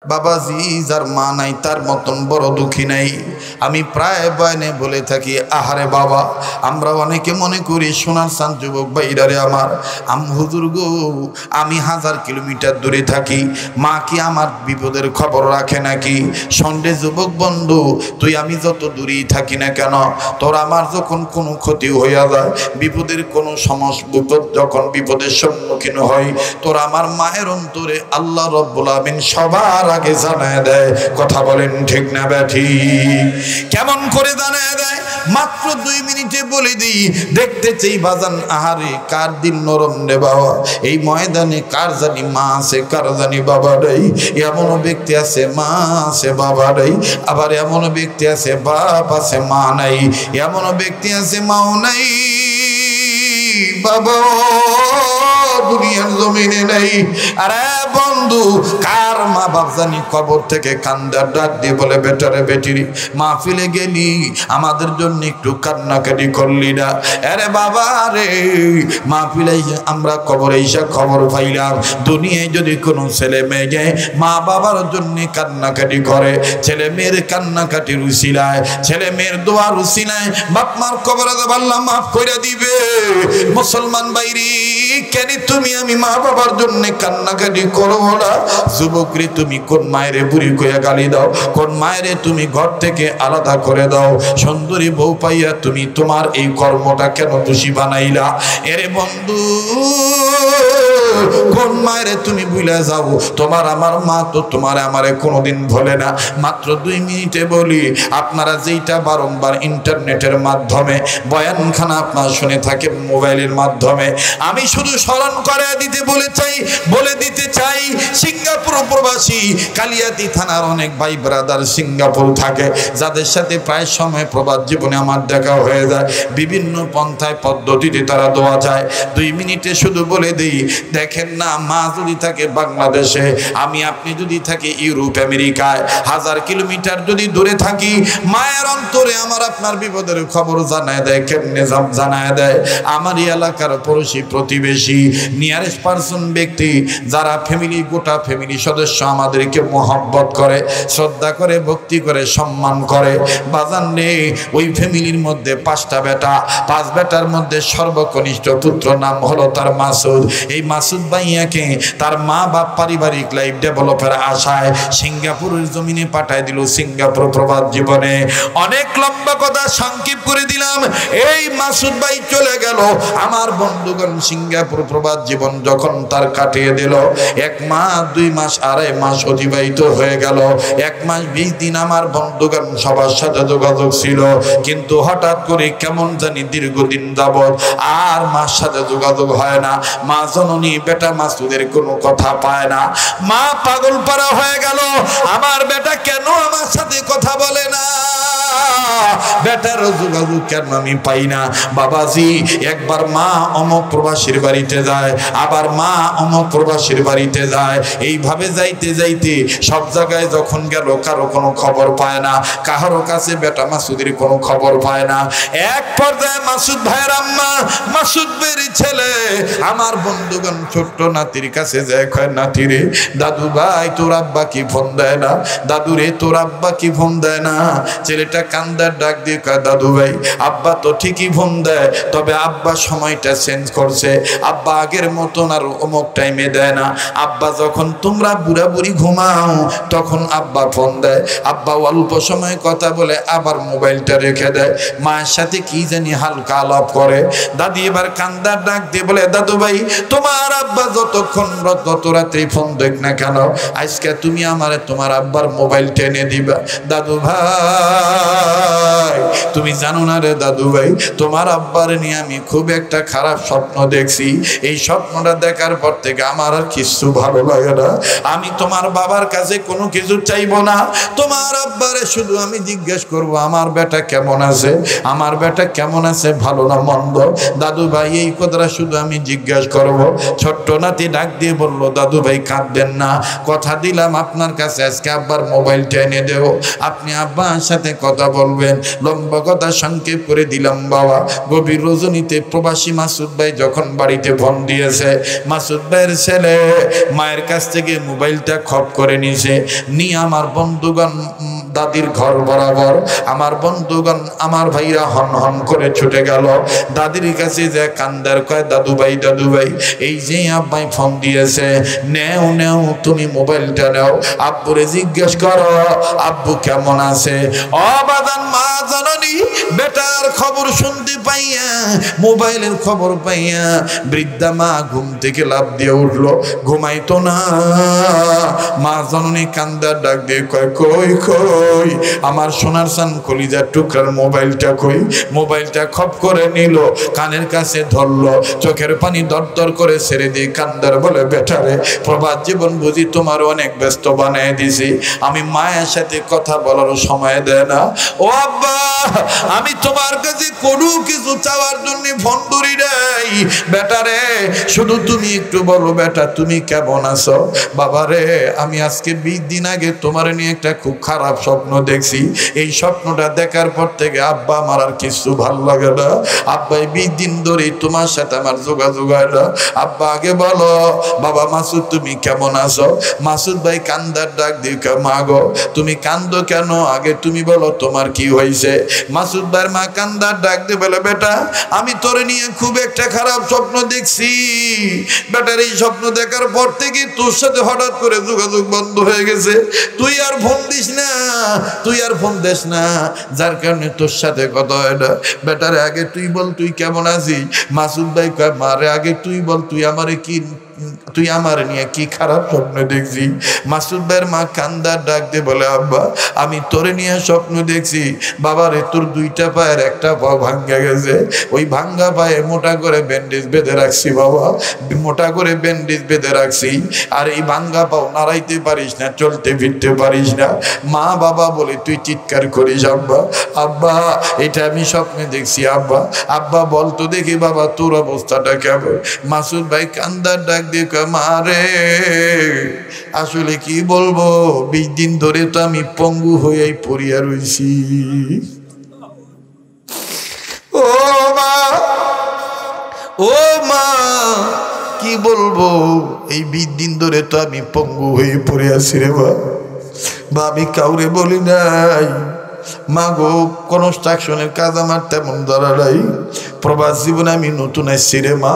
বাবাজি যার মা নাই তার মতন বড় দুঃখী নাই। আমি প্রায় বয়ানে বলে থাকি, আহারে বাবা, আমরা অনেকে মনে করি সোনার চাঁদ যুবক ভাইরারে আমার, হুজুর গো, আমি 1000 কিলোমিটার দূরে থাকি, মা কি আমার বিপদের খবর রাখে নাকি? সন্ডে যুবক বন্ধু, তুই আমি যত দূরেই থাকি না কেন, তোর আমার যখন কোনো ক্ষতি হইয়া যায়, বিপদের কোনো বিপদ যখন বিপদের সম্মুখীন হয়, তোর আমার মায়ের অন্তরে আল্লাহ রব্বুল আমিন সবার আগে জানায় দেয়। কথা বলেন ঠিক না ব্যাঠি? কেমন করে জানায় দেয়? মাত্র 2 মিনিটে বলে দিই, দেখতে চাই বাজান, আহারে কার দিন নরম রে বাবা, এই ময়দানে কার জানি মা আছে, কার জানি বাবা নেই। এমন ব্যক্তি আছে মা আছে বাবা নেই, আবার এমন ব্যক্তি আছে বাপ আছে মা নাই, এমন ব্যক্তি আছে মাও নাই বাবা দুনিয়ার জমিনে নেই। আরে বন্ধু, কার মা বাপ জানি কবর থেকে কান্দার ডাক দিয়ে বলে, বেটারে বেটিরি মাহফিলে গেলি, আমাদের জন্য একটু কান্নাকাটি করলি না? আরে বাবা রে, মাহফিলে আমরা কবরে এসে খবর পাইলাম, দুনিয়ায় যদি কোনো ছেলে মেয়ে মা বাবার জন্য কান্নাকাটি করে, ছেলে মেয়ের কান্নাকাটির উসিলায়, ছেলে মেয়ের দোয়ার উসিলায় বাপ মার কবরে আল্লাহ মাফ করে দিবে। মুসলমান বাইরি, কেন তুমি আমি মা বাবার জন্য কান্নাকাটি করবো না? যুবকরে, তুমি কোন মায়েরে বুড়ি কইয়া গালি দাও, কোন মায়েরে তুমি ঘর থেকে আলাদা করে দাও, সুন্দরী বউ পাইয়া তুমি তোমার এই কর্মটা কেন দোষী বানাইলা? এরে বন্ধু, কোন মায়েরে তুমি ভুলে যাও? তোমার আমার মা তো তোমার আমারে কোনোদিন ভোলে না। মাত্র 2 মিনিটে বলি, আপনারা যেইটা বারংবার ইন্টারনেটের মাধ্যমে বয়ানখানা আপনারা শুনে থাকেন মোবাইলের মাধ্যমে, আমি শুধু স্মরণ করে বলে দিতে চাই, সিঙ্গাপুর প্রবাসী কালিয়াতি থানার অনেক ভাই ব্রাদার সিঙ্গাপুর থাকে, যাদের সাথে প্রায় সময় প্রবাস জীবনে আমার দেখা হয়ে যায়, বিভিন্ন পন্থায় পদ্ধতিতে তারা দোয়া যায়। 2 মিনিটে শুধু বলে দিই, দেখেন না, মা যদি থাকে বাংলাদেশে, আমি আপনি যদি থাকি ইউরোপ আমেরিকায়, 1000 কিলোমিটার যদি দূরে থাকি, মায়ের অন্তরে আমার আপনার বিপদের খবর জানায় দেয়। কেমনে জানায় দেয়? আমারই এলাকার পড়োশি প্রতিবেশী নিয়ারেস্ট পার্সন ব্যক্তি, যারা ফ্যামিলি, গোটা ফ্যামিলি সদস্য আমাদেরকে মোহাব্বত করে, শ্রদ্ধা করে, ভক্তি করে, সম্মান করে, বাজান রে, ওই ফ্যামিলির মধ্যে 5টা বেটা, 5 বেটার মধ্যে সর্বকনিষ্ঠ পুত্র নাম হলো তার মাসুদ। এই মাসুদ ভাইয়াকে তার মা বাপ পারিবারিক লাইফ ডেভেলপের আশায় সিঙ্গাপুরের জমিনে পাঠায় দিল, সিঙ্গাপুর প্রবাস জীবনে। অনেক লম্বা কথা সংক্ষেপ করে দিলাম। এই মাসুদ ভাই চলে গেল, আমার বন্ধুগণ সিঙ্গাপুর প্রবাস জীবন যখন তার কাটিয়ে দিল, 1 মাস 2 মাস 2.5 মাস অতিবাহিত হয়ে গেল। 1 মাস 20 দিন আমার বন্ধুগণ সবার সাথে যোগাযোগ ছিল, কিন্তু হঠাৎ করে কেমন জানি দীর্ঘদিন যাবৎ আর মার সাথে যোগাযোগ হয় না। মা জননী বেটা মাসুদের কোনো কথা পায় না, মা পাগল পারা হয়ে গেল, আমার বেটা কেন আমার সাথে কথা বলে না, বেটার যোগাযোগ কেন আমি পাই না? বাবাজি, একবার মা অমুক প্রবাসীর বাড়িতে যায়, আবার মা অমুক প্রবাসীর বাড়িতে যায়, এইভাবে যাইতে যাইতে সব জায়গায় যখন গেল, কারো কোনো খবর পায় না, কারো কাছে বেটা মাসুদের কোনো খবর পায় না। এক পর্যায়ে মাসুদ ভাইয়ের আম্মা, মাসুদ ভাইয়ের ছেলে, আমার বন্ধুগণ ছোট্ট নাতির কাছে যায়, কয়, নাতি রে, দাদু ভাই তোর আব্বা কি ফোন দেয় না? দাদু রে, তোর আব্বা কি ফোন দেয় না? ছেলেটা কান্দার ডাক দিয়ে কয়, দাদু ভাই, আব্বা তো ঠিকই ফোন দেয়, তবে আব্বা সময়টা চেঞ্জ করছে, আব্বা আগের মতন আর অমুক টাইমে দেয় না। আব্বা যখন তোমরা বুড়া বুড়ি ঘুমাও তখন আব্বা ফোন দেয়, আব্বা অল্প সময় কথা বলে আবার মোবাইলটা রেখে দেয়, মায়ের সাথে কি জানি হালকা আলাপ করে। দাদি এবার কান্দার ডাক দিয়ে বলে, দাদু ভাই, তোমার আব্বা যতক্ষণ যত রাত্রি ফোন দেখ না কেন, আজকে তুমি আমারে তোমার আব্বার মোবাইল টেনে দিবা। দাদু ভাই, তুমি জানো না রে দাদু ভাই, তোমার আব্বার নিয়ে আমি খুব একটা খারাপ স্বপ্ন দেখছি, এই স্বপ্নটা দেখার পর থেকে আমার আর কিছু ভালো লাগে না, আমি তোমার বাবার কাছে কোনো কিছু চাইবো না, তোমার আব্বারে শুধু আমি জিজ্ঞেস করব, আমার বেটা কেমন আছে, আমার বেটা কেমন আছে, ভালো না মন্দ। দাদু ভাই, এই কথাটা শুধু আমি জিজ্ঞেস করব। ছোট্ট নাতি ডাক দিয়ে বলল, দাদু ভাই কাঁদবেন না, কথা দিলাম আপনার কাছে আজকে আব্বার মোবাইলটা এনে দেব, আপনি আব্বার সাথে কথা বলবেন। বললেন। লম্বা কথা সংক্ষেপ করে দিলাম বাবা, গভীর রজনীতে প্রবাসী মাসুদ ভাই যখন বাড়িতে ফোন দিয়েছে, মাসুদ ভাইয়ের ছেলে মায়ের কাছ থেকে মোবাইলটা খপ করে নিছে, নিয়ে আমার বন্ধুগণ দাদির ঘর বরাবর, আমার বন্ধুগণ আমার ভাইরা হন হন করে ছুটে গেল দাদির কাছে, যে কান্দার কয় দাদু ভাই এই যে আব্বাই ফোন দিয়েছে, নেও নেও তুমি মোবাইলটা নেও, আব্বুরে জিজ্ঞেস করো আব্বু কেমন আছে। অবাদান মা জননী বেটার খবর শুনতে পাইয়া, মোবাইলের খবর পাইয়া বৃদ্ধা মা ঘুম থেকে লাফ দিয়ে উঠলো, ঘুমাইতো না। মা জননী কান্দার ডাক দিয়ে কয় কই কই আমার সোনার সান কলিজার টুকরার মোবাইলটা কই। মোবাইলটা খপ করে নিল, কানের কাছে ধরলো, চোখের পানি দরদর করে ছেড়ে দিয়ে কান্দার বলে বেটারে প্রবাদ জীবন বুঝি তোমার অনেক ব্যস্ত বানিয়ে দিছি, আমি মায়ের সাথে কথা বলার সময় দেয় না। ও আব্বা আমি তোমার কাছে কোনো কিছু চাওয়ার জন্য ফোন ধরি নাই বেটারে, শুধু তুমি একটু বলো বেটা তুমি কেমন আছো। বাবারে আমি আজকে 20 দিন আগে তোমার নিয়ে একটা খুব খারাপ স্বপ্ন দেখছি, এই স্বপ্নটা দেখার পর থেকে আব্বা আমার আর কিছু ভালো লাগে না। আব্বা 20 দিন ধরে তোমার সাথে আমার যোগাযোগ হয় না। আব্বা আগে বলো বাবা মাসুদ তুমি কেমন আছো। মাসুদ ভাই কান্দার ডাক দিয়ে মা গো তুমি কান্দো কেন, আগে তুমি বলো তোমার কি হয়েছে। মাসুদ ভাইয়ের মা কান্দার ডাক দিয়ে বলে বেটা আমি তোরে নিয়ে খুব একটা খারাপ স্বপ্ন দেখছি বেটার, এই স্বপ্ন দেখার পর থেকে তোর সাথে হঠাৎ করে যোগাযোগ বন্ধ হয়ে গেছে, তুই আর ফোন দিস না, তুই আর ফোন দিস না, যার কারণে তোর সাথে কথা হয় না। বেটারে আগে তুই বল তুই কেমন আছিস। মাসুদ ভাই কয় মারে আগে তুই বল তুই আমারে কি, তুই আমার নিয়ে কি খারাপ স্বপ্ন দেখছি। মাসুদ ভাইয়ের মা কান্দার ডাক দিয়ে বলে আব্বা আমি তোরে নিয়ে স্বপ্ন দেখছি বাবারে, তোর 2টা পায়ের একটা পা ভাঙ্গা গেছে, ওই ভাঙ্গা পায়ে মোটা করে ব্যান্ডেজ বেঁধে রাখছি বাবা, মোটা করে ব্যান্ডেজ বেঁধে রাখছি, আর এই ভাঙ্গা পাও নাড়াইতে পারিস না, চলতে ফিরতে পারিস না। মা বাবা বলে তুই চিৎকার করিস আব্বা, আব্বা এটা আমি স্বপ্নে দেখছি আব্বা, আব্বা বলতো দেখি বাবা তোর অবস্থাটা কেমন। মাসুদ ভাই কান্দার ডাক দিয়ে মারে আসলে কি বলবো, 20 দিন ধরে তো আমি পঙ্গু হয়ে পড়িয়া রইছি। ও মা ও মা কি বলবো, এই 20 দিন ধরে তো আমি পঙ্গু হয়ে পড়ে আছি রে বা আমি কাউরে বলি নাই। মা গো কনস্ট্রাকশনের কাজ আমার তেমন ধরা নাই, প্রবাস জীবনে আমি নতুন আসছি রে মা,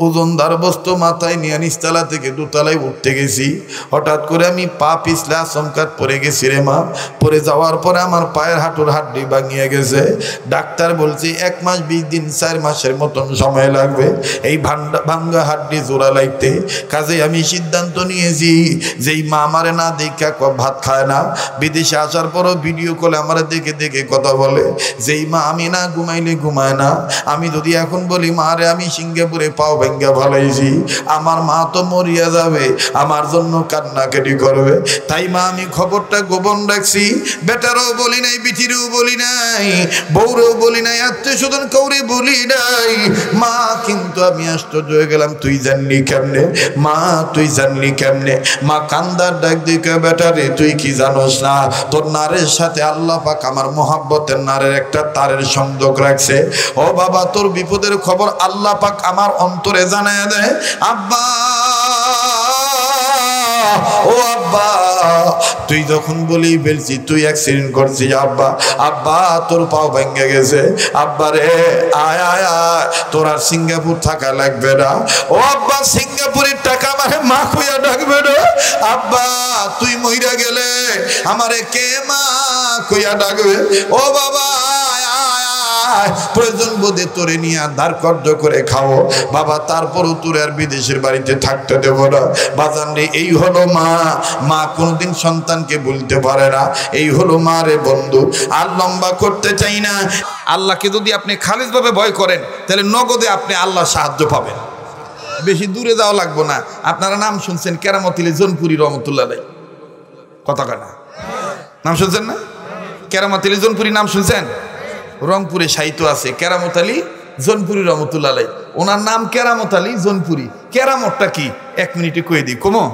ওজনদার বস্তু মাথায় নিয়ে নিচতলা থেকে দোতলায় উঠতে গেছি, হঠাৎ করে আমি পা পিছলে আচমকাত পড়ে গেছি রে মা। পরে যাওয়ার পরে আমার পায়ের হাঁটুর হাড্ডি ভাঙিয়ে গেছে, ডাক্তার বলছে 1 মাস 20 দিন 4 মাসের মতন সময় লাগবে এই ভাঙ্গা হাড্ডি জোড়া লাইতে। কাজে আমি সিদ্ধান্ত নিয়েছি যেই মা আমারে না দেখা ভাত খায় না, বিদেশে আসার পরও ভিডিও কলে আমার দেখে দেখে কথা বলে, যেই মা আমি না ঘুমাইলে ঘুমায় না, আমি যদি এখন বলি মা রে আমি সিঙ্গাপুরে পাও ভেঙ্গা ভালাইছি, আমার মা তো মরিয়া যাবে, আমার জন্য কান্নাকাটি করবে। তাই মা আমি খবরটা গোপন রাখছি, বেটারও বলি নাই, বিটিরও বলি নাই, বউরেও বলি নাই, আত্মীয় স্বজন কাউরে বলি নাই। মা কিন্তু আমি আশ্চর্য হয়ে গেলাম, তুই জানলি কেমনে মা, তুই জানলি কেমনে। মা কান্দার ডাক দিকে বেটারে তুই কি জানোস না, তোর নারের সাথে আল্লাহ পাক আমার মোহাব্বতের নারের একটা তারের সংযোগ রাখছে। ও বাবা তোর বিপদের খবর আল্লাহ পাক আমার অন্তরে জানায় দেয়। আব্বা ও আব্বা তুই যখন বলি বলছি তুই অ্যাক্সিডেন্ট করছিস আব্বা, আব্বা তোর পাও ভেঙে গেছে, আব্বা রে আয় আয় আয়, তোর আর সিঙ্গাপুর থাকা লাগবে না। ও আব্বা সিঙ্গাপুরের টাকা মানে মা কইয়া ডাকবে না, আব্বা তুই মইরা গেলে আমারে কে মা কইয়া ডাকবে। ও বাবা প্রয়োজন বোধে তোরে নিয়ে ধার কর্য করে খাও বাবা, তারপরও তোর আর বিদেশের বাড়িতে থাকতে দেব না। বাজান রে এই হলো মা, মা কোনোদিন সন্তানকে বলতে পারে না, এই হলো মা রে বন্ধু। আর লম্বা করতে চাই না, আল্লাহকে যদি আপনি খালিসভাবে ভয় করেন তাহলে নগদে আপনি আল্লাহ সাহায্য পাবেন, বেশি দূরে যাওয়া লাগবো না। আপনারা নাম শুনছেন কেরামতিলে জোনপুরি রহমতুল্লাহ আলাইহি, কথা কানা নাম শুনছেন না? কেরামতিলে জোনপুরি নাম শুনছেন? রংপুরে সাহিত্য আছে কেরামত আলী জোনপুরি রহমতুল্লাহ আলাইহি, ওনার নাম কেরামত আলী জোনপুরি। কেরামতটা কি 1 মিনিটে কয়ে দিই, কমো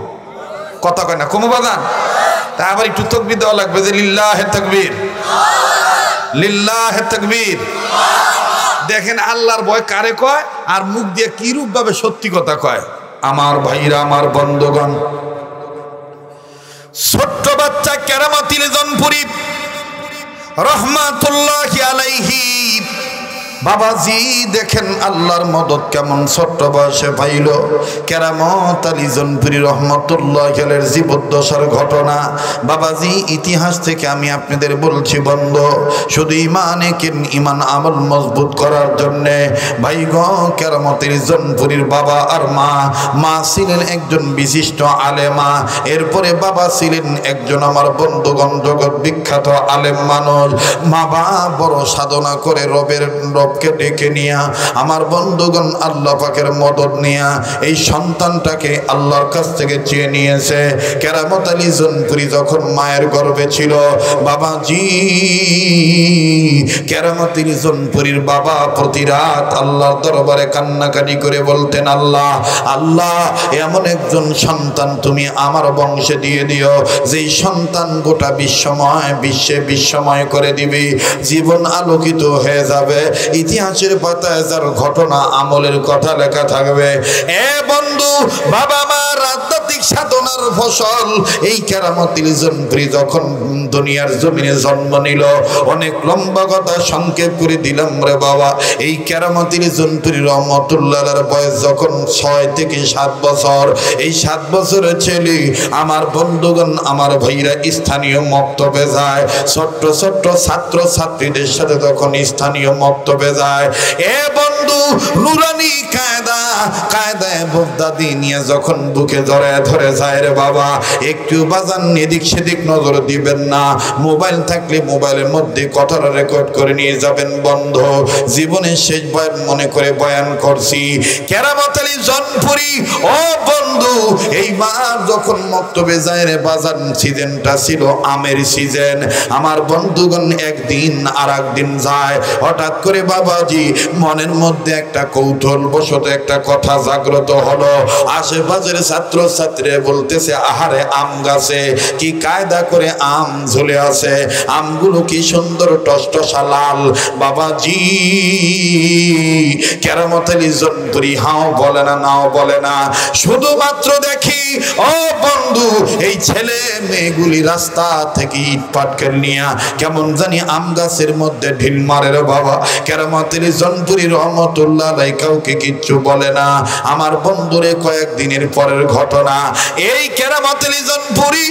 কথা কয় না, কমো বাজান, তা আবার একটু তাকবীর দেওয়া লাগবে যে লিল্লাহে তাকবীর। লিল্লাহে তাকবীর। দেখেন আল্লাহর ভয় কারে কয় আর মুখ দিয়ে কি রূপ ভাবে সত্যি কথা কয়। আমার ভাইরা, আমার বন্ধুগণ, ছোট্ট বাচ্চা কেরামতিল জনপুরি রহমাতুল্লাহি আলাইহি বাবাজি দেখেন আল্লাহর মদত কেমন ছোট্ট বয়সে পাইল। কেরামত আলী জনপুরি রহমতুল্লাহি আলাইহির জীবদ্দশার ঘটনা বাবাজি ইতিহাস থেকে আমি আপনাদের বলছি বন্ধু, শুধু ইমান আমল মজবুত করার জন্যে ভাই গো, কেরামত আলী জনপুরির বাবা আর মা ছিলেন একজন বিশিষ্ট আলেমা, এরপরে বাবা ছিলেন একজন আমার বন্ধুগণ জগৎ বিখ্যাত আলেম মানুষ। মা বড় সাধনা করে রবকে ডেকে নিয়া আমার বন্ধুগণ আল্লাহ পাকের মদত নিয়া এই সন্তানটাকে আল্লাহর কাছ থেকে চেয়ে নিয়েছে। কেরামত আলী জনপুরি যখন মায়ের গর্ভে ছিল বাবাজি, কেরামত আলী জনপুরির বাবা প্রতি রাত আল্লাহর দরবারে কান্নাকাটি করে বলতেন, আল্লাহ আল্লাহ এমন একজন সন্তান তুমি আমার বংশে দিয়ে দিও যেই সন্তান গোটা বিশ্বে বিস্ময় করে দিবি, জীবন আলোকিত হয়ে যাবে, ইতিহাসের পাতায় যার ঘটনা আমলের কথা লেখা থাকবে। এ বন্ধু, বাবা মার আধ্যাত্মিক সাধনার ফসল এই কেরামত আলী জনপুরি যখন দুনিয়ার জমিনে জন্ম নিল, অনেক লম্বা কথা সংক্ষেপ করে দিলাম রে বাবা। এই কেরামত আলী জনপুরি রহমতুল্লাহর বয়স যখন 6 থেকে 7 বছর, এই 7 বছরের ছেলে আমার বন্ধুগণ আমার ভাইরা স্থানীয় মক্তবে যায়, ছোট্ট ছোট্ট ছাত্র ছাত্রীদের সাথে তখন স্থানীয় মক্তবে যায়। এ বন্ধু, নুরানি কায়দায় বগদাদি নিয়ে যখন বুকে ধরে যায় রে বাবা, একটু বাজান এদিক সেদিক নজর দিবেন না, মোবাইল থাকলে মোবাইলের মধ্যে কথাটা রেকর্ড করে নিয়ে যাবেন বন্ধ। জীবনের শেষ বয়ান মনে করে বয়ান করছি। কেরামত আলী জনপুরি ও বন্ধু, এইবার যখন মক্তবে যায় রে বাজান, সিজনটা ছিল আমের সিজন। আমার বন্ধুগণ একদিন আর একদিন যায়, হঠাৎ করে বাবাজি মনের মধ্যে একটা কৌতূহল বশত একটা কথা জাগ্রত হলো। আশেপাশের ছাত্র ছাত্রীরা বলতেছে, আহারে আম গাছে কি কায়দা করে আম ঝুলে আছে, আমগুলো কি সুন্দর টসটসা লাল। বাবাজি কেরামত আলী জনপুরি হাও বলে না নাও বলে না, শুধুমাত্র দেখি ও বন্ধু এই ছেলে মেয়েগুলি রাস্তা থেকে ইট পাটকেল নিয়ে কেমন জানি আম গাছের মধ্যে ঢিল মারে রে বাবা। কেরামত আলী জনপুরি রহমতুল্লাহ আলাইহি কাউকে কিচ্ছু বলে না। আমার বন্ধুরে কয়েকদিনের পরের ঘটনা, এই কেরামত আলী জনপুরি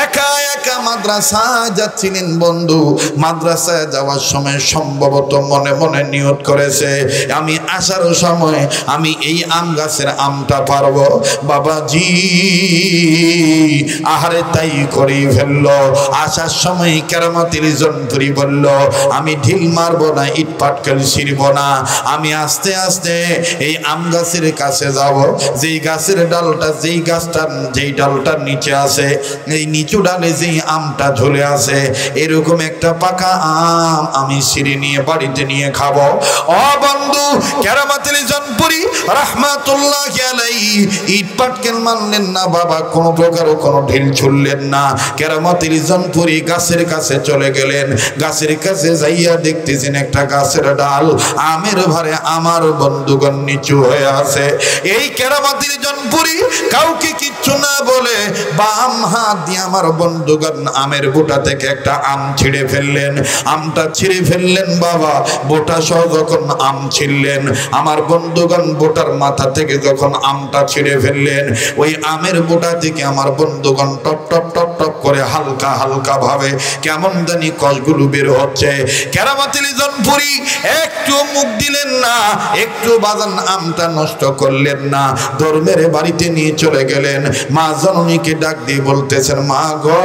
একা একা মাদ্রাসায় যাচ্ছিলেন বন্ধু। মাদ্রাসায় যাওয়ার সময় সম্ভবত মনে মনে নিয়ত করেছে, আমি আসার সময় আমি এই আম গাছের আমটা পারবো। বাবাজি আহারে তাই করেই ফেললো। আসার সময় কেরামত আলী জনপুরি বলল, আমি ঢিল মারবো না, ইট পাটকেল ছিড়ব না, আমি আস্তে আস্তে এই আম গাছের কাছে যাব, যেই গাছের ডালটা যেই ডালটার নিচে আছে, এই নিচু ডালে যেই আমটা ঝুলে আছে, এরকম একটা পাকা আম আমি ছিঁড়ে নিয়ে বাড়িতে নিয়ে খাবো। ও বন্ধু, কেরামত আলী জনপুরি রাহমাতুল্লাহি আলাইহি ইট পাটকেল মানলেন না বাবা, কোনো প্রকার কোনো ঢিল ছুড়লেন না। কেরামত আলী জনপুরি গাছের কাছে চলে গেলেন। গাছের কাছে যাইয়া দেখতেছেন একটা গাছের ডাল আমের ভারে আমার বন্ধুগণ নিচু হয়ে আছে। এই কেরামত আলী জনপুরি কাউকে কিচ্ছু না বলে বাম হাত দিয়ে আমার বন্ধুগণ আমের বোটা থেকে একটা আম ছিঁড়ে ফেললেন। আমটা ছিঁড়ে ফেললেন বাবা, বোটা সহ যখন আম ছিঁড়লেন, আমার বন্ধুগণ বোটার মাথা থেকে যখন আমটা ছিঁড়ে ফেললেন, ওই আমের বোটা থেকে আমার বন্ধুগণ টপ টপ টপ টপ করে হালকা হালকা ভাবে কেমন জানি কষগুলো বের হচ্ছে। কেরামত আলী জনপুরি একটু মুখ দিলেন না, একটু বাজান আমটা নষ্ট করলেন না, ধর্মের বাড়িতে নিয়ে চলে গেলেন। মা জননীকে ডাক দিয়ে বলতেছেন, মা গো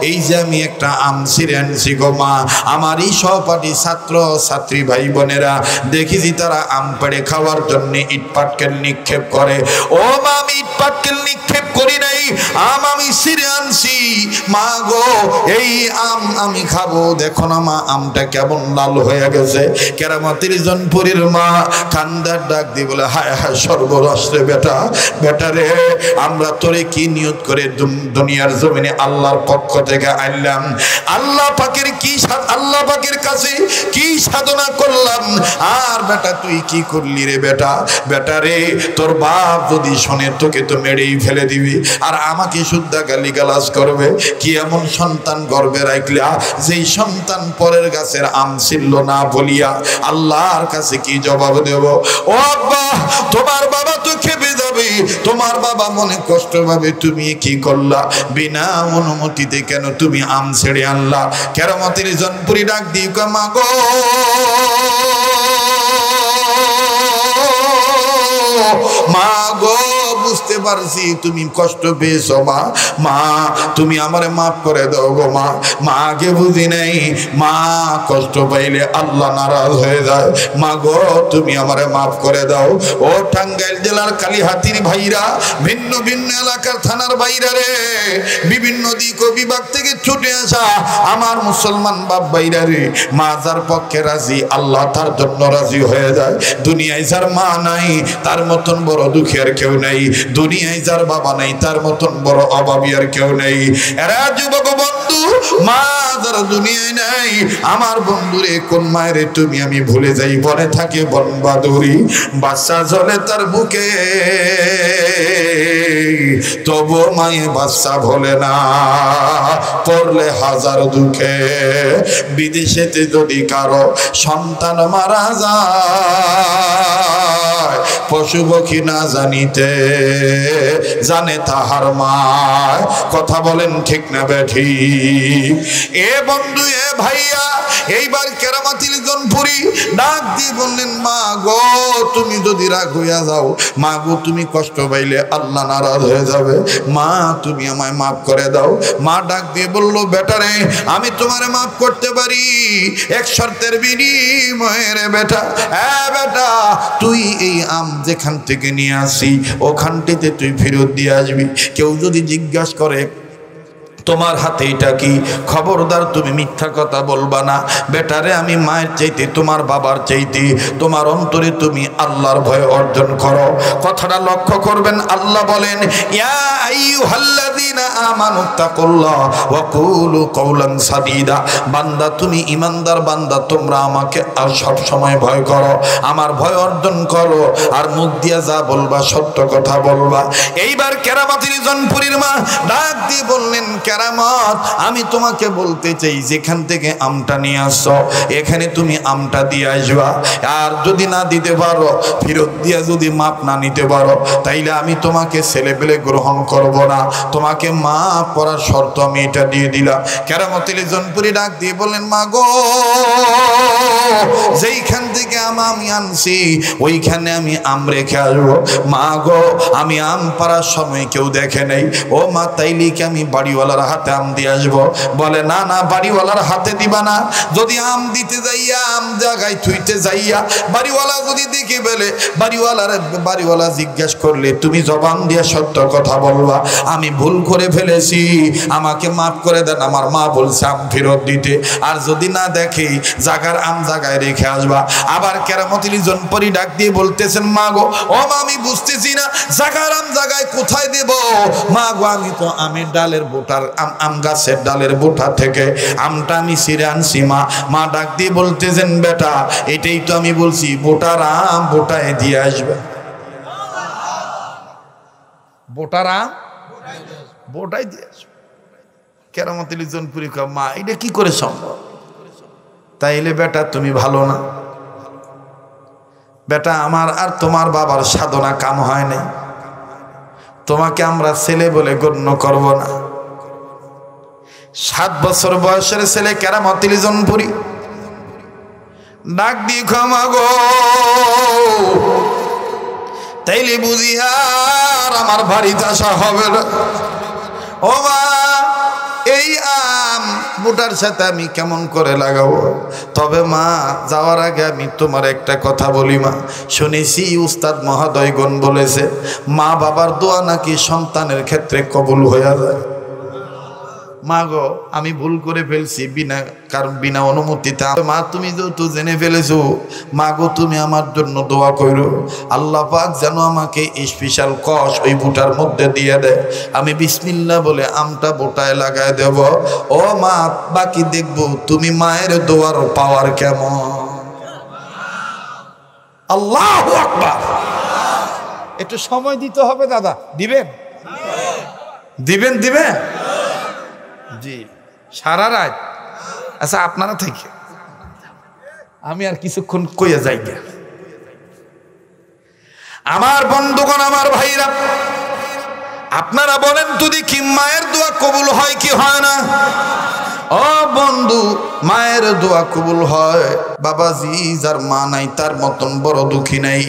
এই যে আমি একটা আম ছিঁড়ে আনছি গো মা, আমার এই সহপাঠী ছাত্র ছাত্রী ভাই বোনেরা দেখেছি তারা আম পেড়ে খাওয়ার জন্য ইট পাটকেল নিক্ষেপ করে। ও মা, আমি ইট পাটকেল নিক্ষেপ করি নাই, আম আমি ছিঁড়ে আনছি মা গো এই আম আমি খাবো দেখো না মা আমটা কেমন লাল হয়ে গেছে কেরামতির জনপুরীর মা কান্দার ডাক দিয়ে বলে হায় হায় সর্বনাশ রে বেটা বেটা রে আমরা তোরে কি নিয়ত করে দুনিয়ার জমিনে আল্লাহর পক্ষ থেকে আনলাম আল্লাহ পাকের কি আল্লাহ পাকের কাছে কি সাধনা করলাম আর বেটা তুই কি করলি রে বেটা বেটা রে তোর বাপ যদি শোনে তোকে তো মেরেই ফেলে দিবি আর আমাকে শুদ্ধা গালিগালাজ করবে কি এমন সন্তান গর্ভে রাখলা যেই সন্তান পরের গাছের আম ছিল না বলিয়া আল্লাহর কাছে কি জবাব দেব ও আব্বা তোমার বাবা তো খেপে যাবে তোমার বাবা মনে কষ্ট পাবে তুমি কি করলা বিনা অনুমতিতে কেন তুমি আম ছেড়ে আনলা কেরামতির জনপুরি ডাক দিয়ে কয় মা গো মা গো বুঝতে পারছি তুমি কষ্ট পেয়েছো মা মা তুমি আমারে মাফ করে দাও গো মা মাকে বুঝি নাই মা কষ্ট পাইলে আল্লাহ নারাজ হয়ে যায় মা গো তুমি আমারে মাফ করে দাও ও টাঙ্গাইল জেলার কালীহাতির ভাইরা ভিন্ন ভিন্ন এলাকার থানার ভাইরা রে বিভিন্ন দিক ও বিভাগ থেকে ছুটে আসা আমার মুসলমান বাপ ভাইরা রে মা যার পক্ষে রাজি আল্লাহ তার জন্য রাজি হয়ে যায় দুনিয়ায় যার মা নাই তার মতন বড় দুঃখী আর কেউ নাই দুনিয়ায় যার বাবা নাই তার মতন বড় অভাবী আর কেউ নেই এরা যুবক বন্ধু মা যারা দুনিয়ায় নাই আমার বন্ধুরে কোন মায়েরে তুমি আমি ভুলে যাই বলে থাকে বনবাদুরি বাচ্চা ঝরে তার বুকে তবু মায়ে বাচ্চা ভোলে না পড়লে হাজার দুঃখে বিদেশেতে যদি কারো সন্তান মারা যায় পশু পক্ষী না জানিতে জানে তাহার মায় কথা বলেন ঠিক না বেঠি এ বন্ধু এ ভাইয়া এইবার কেরামতির জনপুরি ডাক দিয়ে বললেন মা গো তুমি যদি রাগ হইয়া যাও মা গো তুমি কষ্ট পাইলে আল্লাহ নারাজ হয়ে যাবে মা তুমি আমায় মাফ করে দাও মা ডাক দিয়ে বললো বেটা রে আমি তোমারে মাফ করতে পারি এক শর্তের বিনিময়ে রে বেটা হ্যাঁ বেটা তুই এই আম যেখান থেকে নিয়ে আসি ওখানটিতে তুই ফেরত দিয়ে আসবি কেউ যদি জিজ্ঞাসা করে তোমার হাতে এটা কি খবরদার তুমি মিথ্যা কথা বলবা না বেটারে আমি মায়ের চাইতে তোমার বাবার চাইতে তোমার অন্তরে তুমি আল্লাহর ভয় অর্জন করো কথাটা লক্ষ্য করবেন আল্লাহ বলেন ইয়া আইয়ুহাল্লাযীনা আমানুত্তাকুল্লাহ ওয়া কুলু কওলান সাদীদা বান্দা তুমি ঈমানদার বান্দা তোমরা আমাকে আর সব সময় ভয় করো আমার ভয় অর্জন করো আর মুখ দিয়া যা বলবা সত্য কথা বলবা এইবার কেরামতির জনপুরীর মা ডাক দিয়ে বললেন কেরামত আমি তোমাকে বলতে চাই যেখান থেকে আমটা নিয়ে আসছো এখানে তুমি আমটা দিয়ে আসবা আর যদি না দিতে পারো ফেরত দিয়া যদি মাপ না নিতে পারো তাইলে আমি তোমাকে ছেলেপেলে গ্রহণ করব না তোমাকে মাপ করার শর্ত আমি এটা দিয়ে দিলাম কেরামতির জনপুরি ডাক দিয়ে বললেন মা গো যেইখান থেকে আমি আনছি ওইখানে আমি আম রেখে আসবো মা গো আমি আম পাড়ার সময় কেউ দেখে নেই ও মা তাইলে কি আমি বাড়িওয়ালার হাতে আম দিয়ে আসবো বলে না না বাড়িওয়ালার হাতে দিবা না যদি আম দিতে যাইয়া আম জায়গায় থুইতে যাইয়া বাড়িওয়ালা যদি দেখে বলে বাড়িওয়ালা জিজ্ঞেস করলে তুমি জবান দিয়ে সত্য কথা বলবা আমি ভুল করে ফেলেছি আমাকে মাফ করে দেন আমার মা বলছে আম ফেরত দিতে আর যদি না দেখে জাগার আম জায়গায় রেখে আসবা আবার কেরামতির জনপুরি ডাক দিয়ে বলতেছেন মা গো ও মা আমি বুঝতেছি না জাগার আম জায়গায় কোথায় দেব মা গো আমি তো আমের ডালের বোটার আম গাছের ডালের বোটা থেকে আমটা আমি ছিঁড়ে আনছি মা মা ডাক দিয়ে বলতেছেন বেটা এটাই তো আমি বলছি বোটার আম বোটায় দিয়ে আসবে বোটার আম বোটায় দিয়ে আসবে কেরামতির জনপুরি মা এটা কি করে সম্ভব তাইলে বেটা তুমি ভালো না বেটা আমার আর তোমার বাবার সাধনা কাম হয় নাই তোমাকে আমরা ছেলে বলে গণ্য করব না 7 বছর বয়সের ছেলে কেরামতির জনপুরি ডাক দিয়ে ক্ষমা গো তাইলে বুঝি আর আমার বাড়িতে আসা হবে না ও মা এই আম বুটার সাথে আমি কেমন করে লাগাবো? তবে মা যাওয়ার আগে আমি তোমার একটা কথা বলি মা, শুনেছি উস্তাদ মহোদয়গণ বলেছে মা বাবার দোয়া নাকি সন্তানের ক্ষেত্রে কবুল হয়ে যায়। মা গো আমি ভুল করে ফেলছি, বিনা অনুমতিতে। মা তুমি যেহেতু জেনে ফেলেছো, মা গো তুমি আমার জন্য দোয়া করো, আল্লাহ পাক যেন আমাকে স্পেশাল কষ ওই বুটার মধ্যে দিয়ে দেয়। আমি বিসমিল্লাহ বলে আমটা বোটায় লাগায় দেব। ও মা বাকি দেখবো তুমি মায়ের দোয়ার পাওয়ার কেমন। আল্লাহু আকবার। একটু সময় দিতে হবে দাদা, দিবেন দিবেন দিবেন জি সারা রাত। আচ্ছা আপনারা থেকে আমি আর কিছুক্ষণ কইয়া যাই না। আমার বন্ধুগণ, আমার ভাইরা, আপনারা বলেন তো দেখি মায়ের দোয়া কবুল হয় কি হয় না? ও বন্ধু, মায়ের দোয়া কবুল হয়। বাবাজি যার মা নাই তার মতন বড় দুঃখী নাই।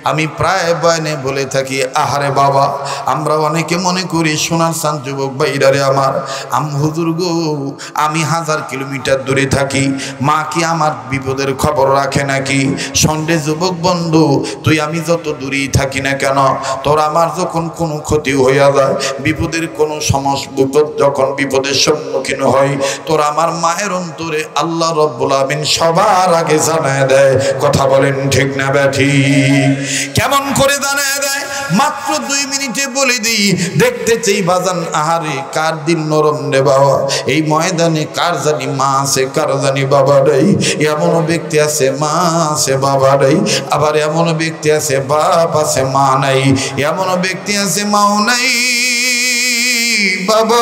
আমি প্রায় বয়নে বলে থাকি, আহারে বাবা, আমরা অনেকে মনে করি সোনার চান যুবক ভাইরারে আমার, হুজুর গো আমি 1000 কিলোমিটার দূরে থাকি, মা কি আমার বিপদের খবর রাখে নাকি? সন্ডে যুবক বন্ধু, তুই আমি যত দূরেই থাকি না কেন, তোর আমার যখন কোনো ক্ষতি হইয়া যায়, বিপদের কোনো সমস্যা, বিপদ যখন বিপদের সম্মুখীন হয়, তোর আমার মায়ের অন্তরে আল্লাহ রব্বুল আমিন সবার আগে জানায় দেয়। কথা বলেন ঠিক না ব্যাঠিক? কেমন করে জানায় দেয়? মাত্র 2 মিনিটে বলে দিই। দেখতে চাই বাজান, আহারে কার দিন নরম রে বাবা, এই ময়দানে কার জানি মা আছে, কার জানি বাবা নেই। এমন ব্যক্তি আছে মা আছে বাবা নেই, আবার এমন ব্যক্তি আছে বাপ আছে মা নাই, এমন ব্যক্তি আছে মাও নাই বাবা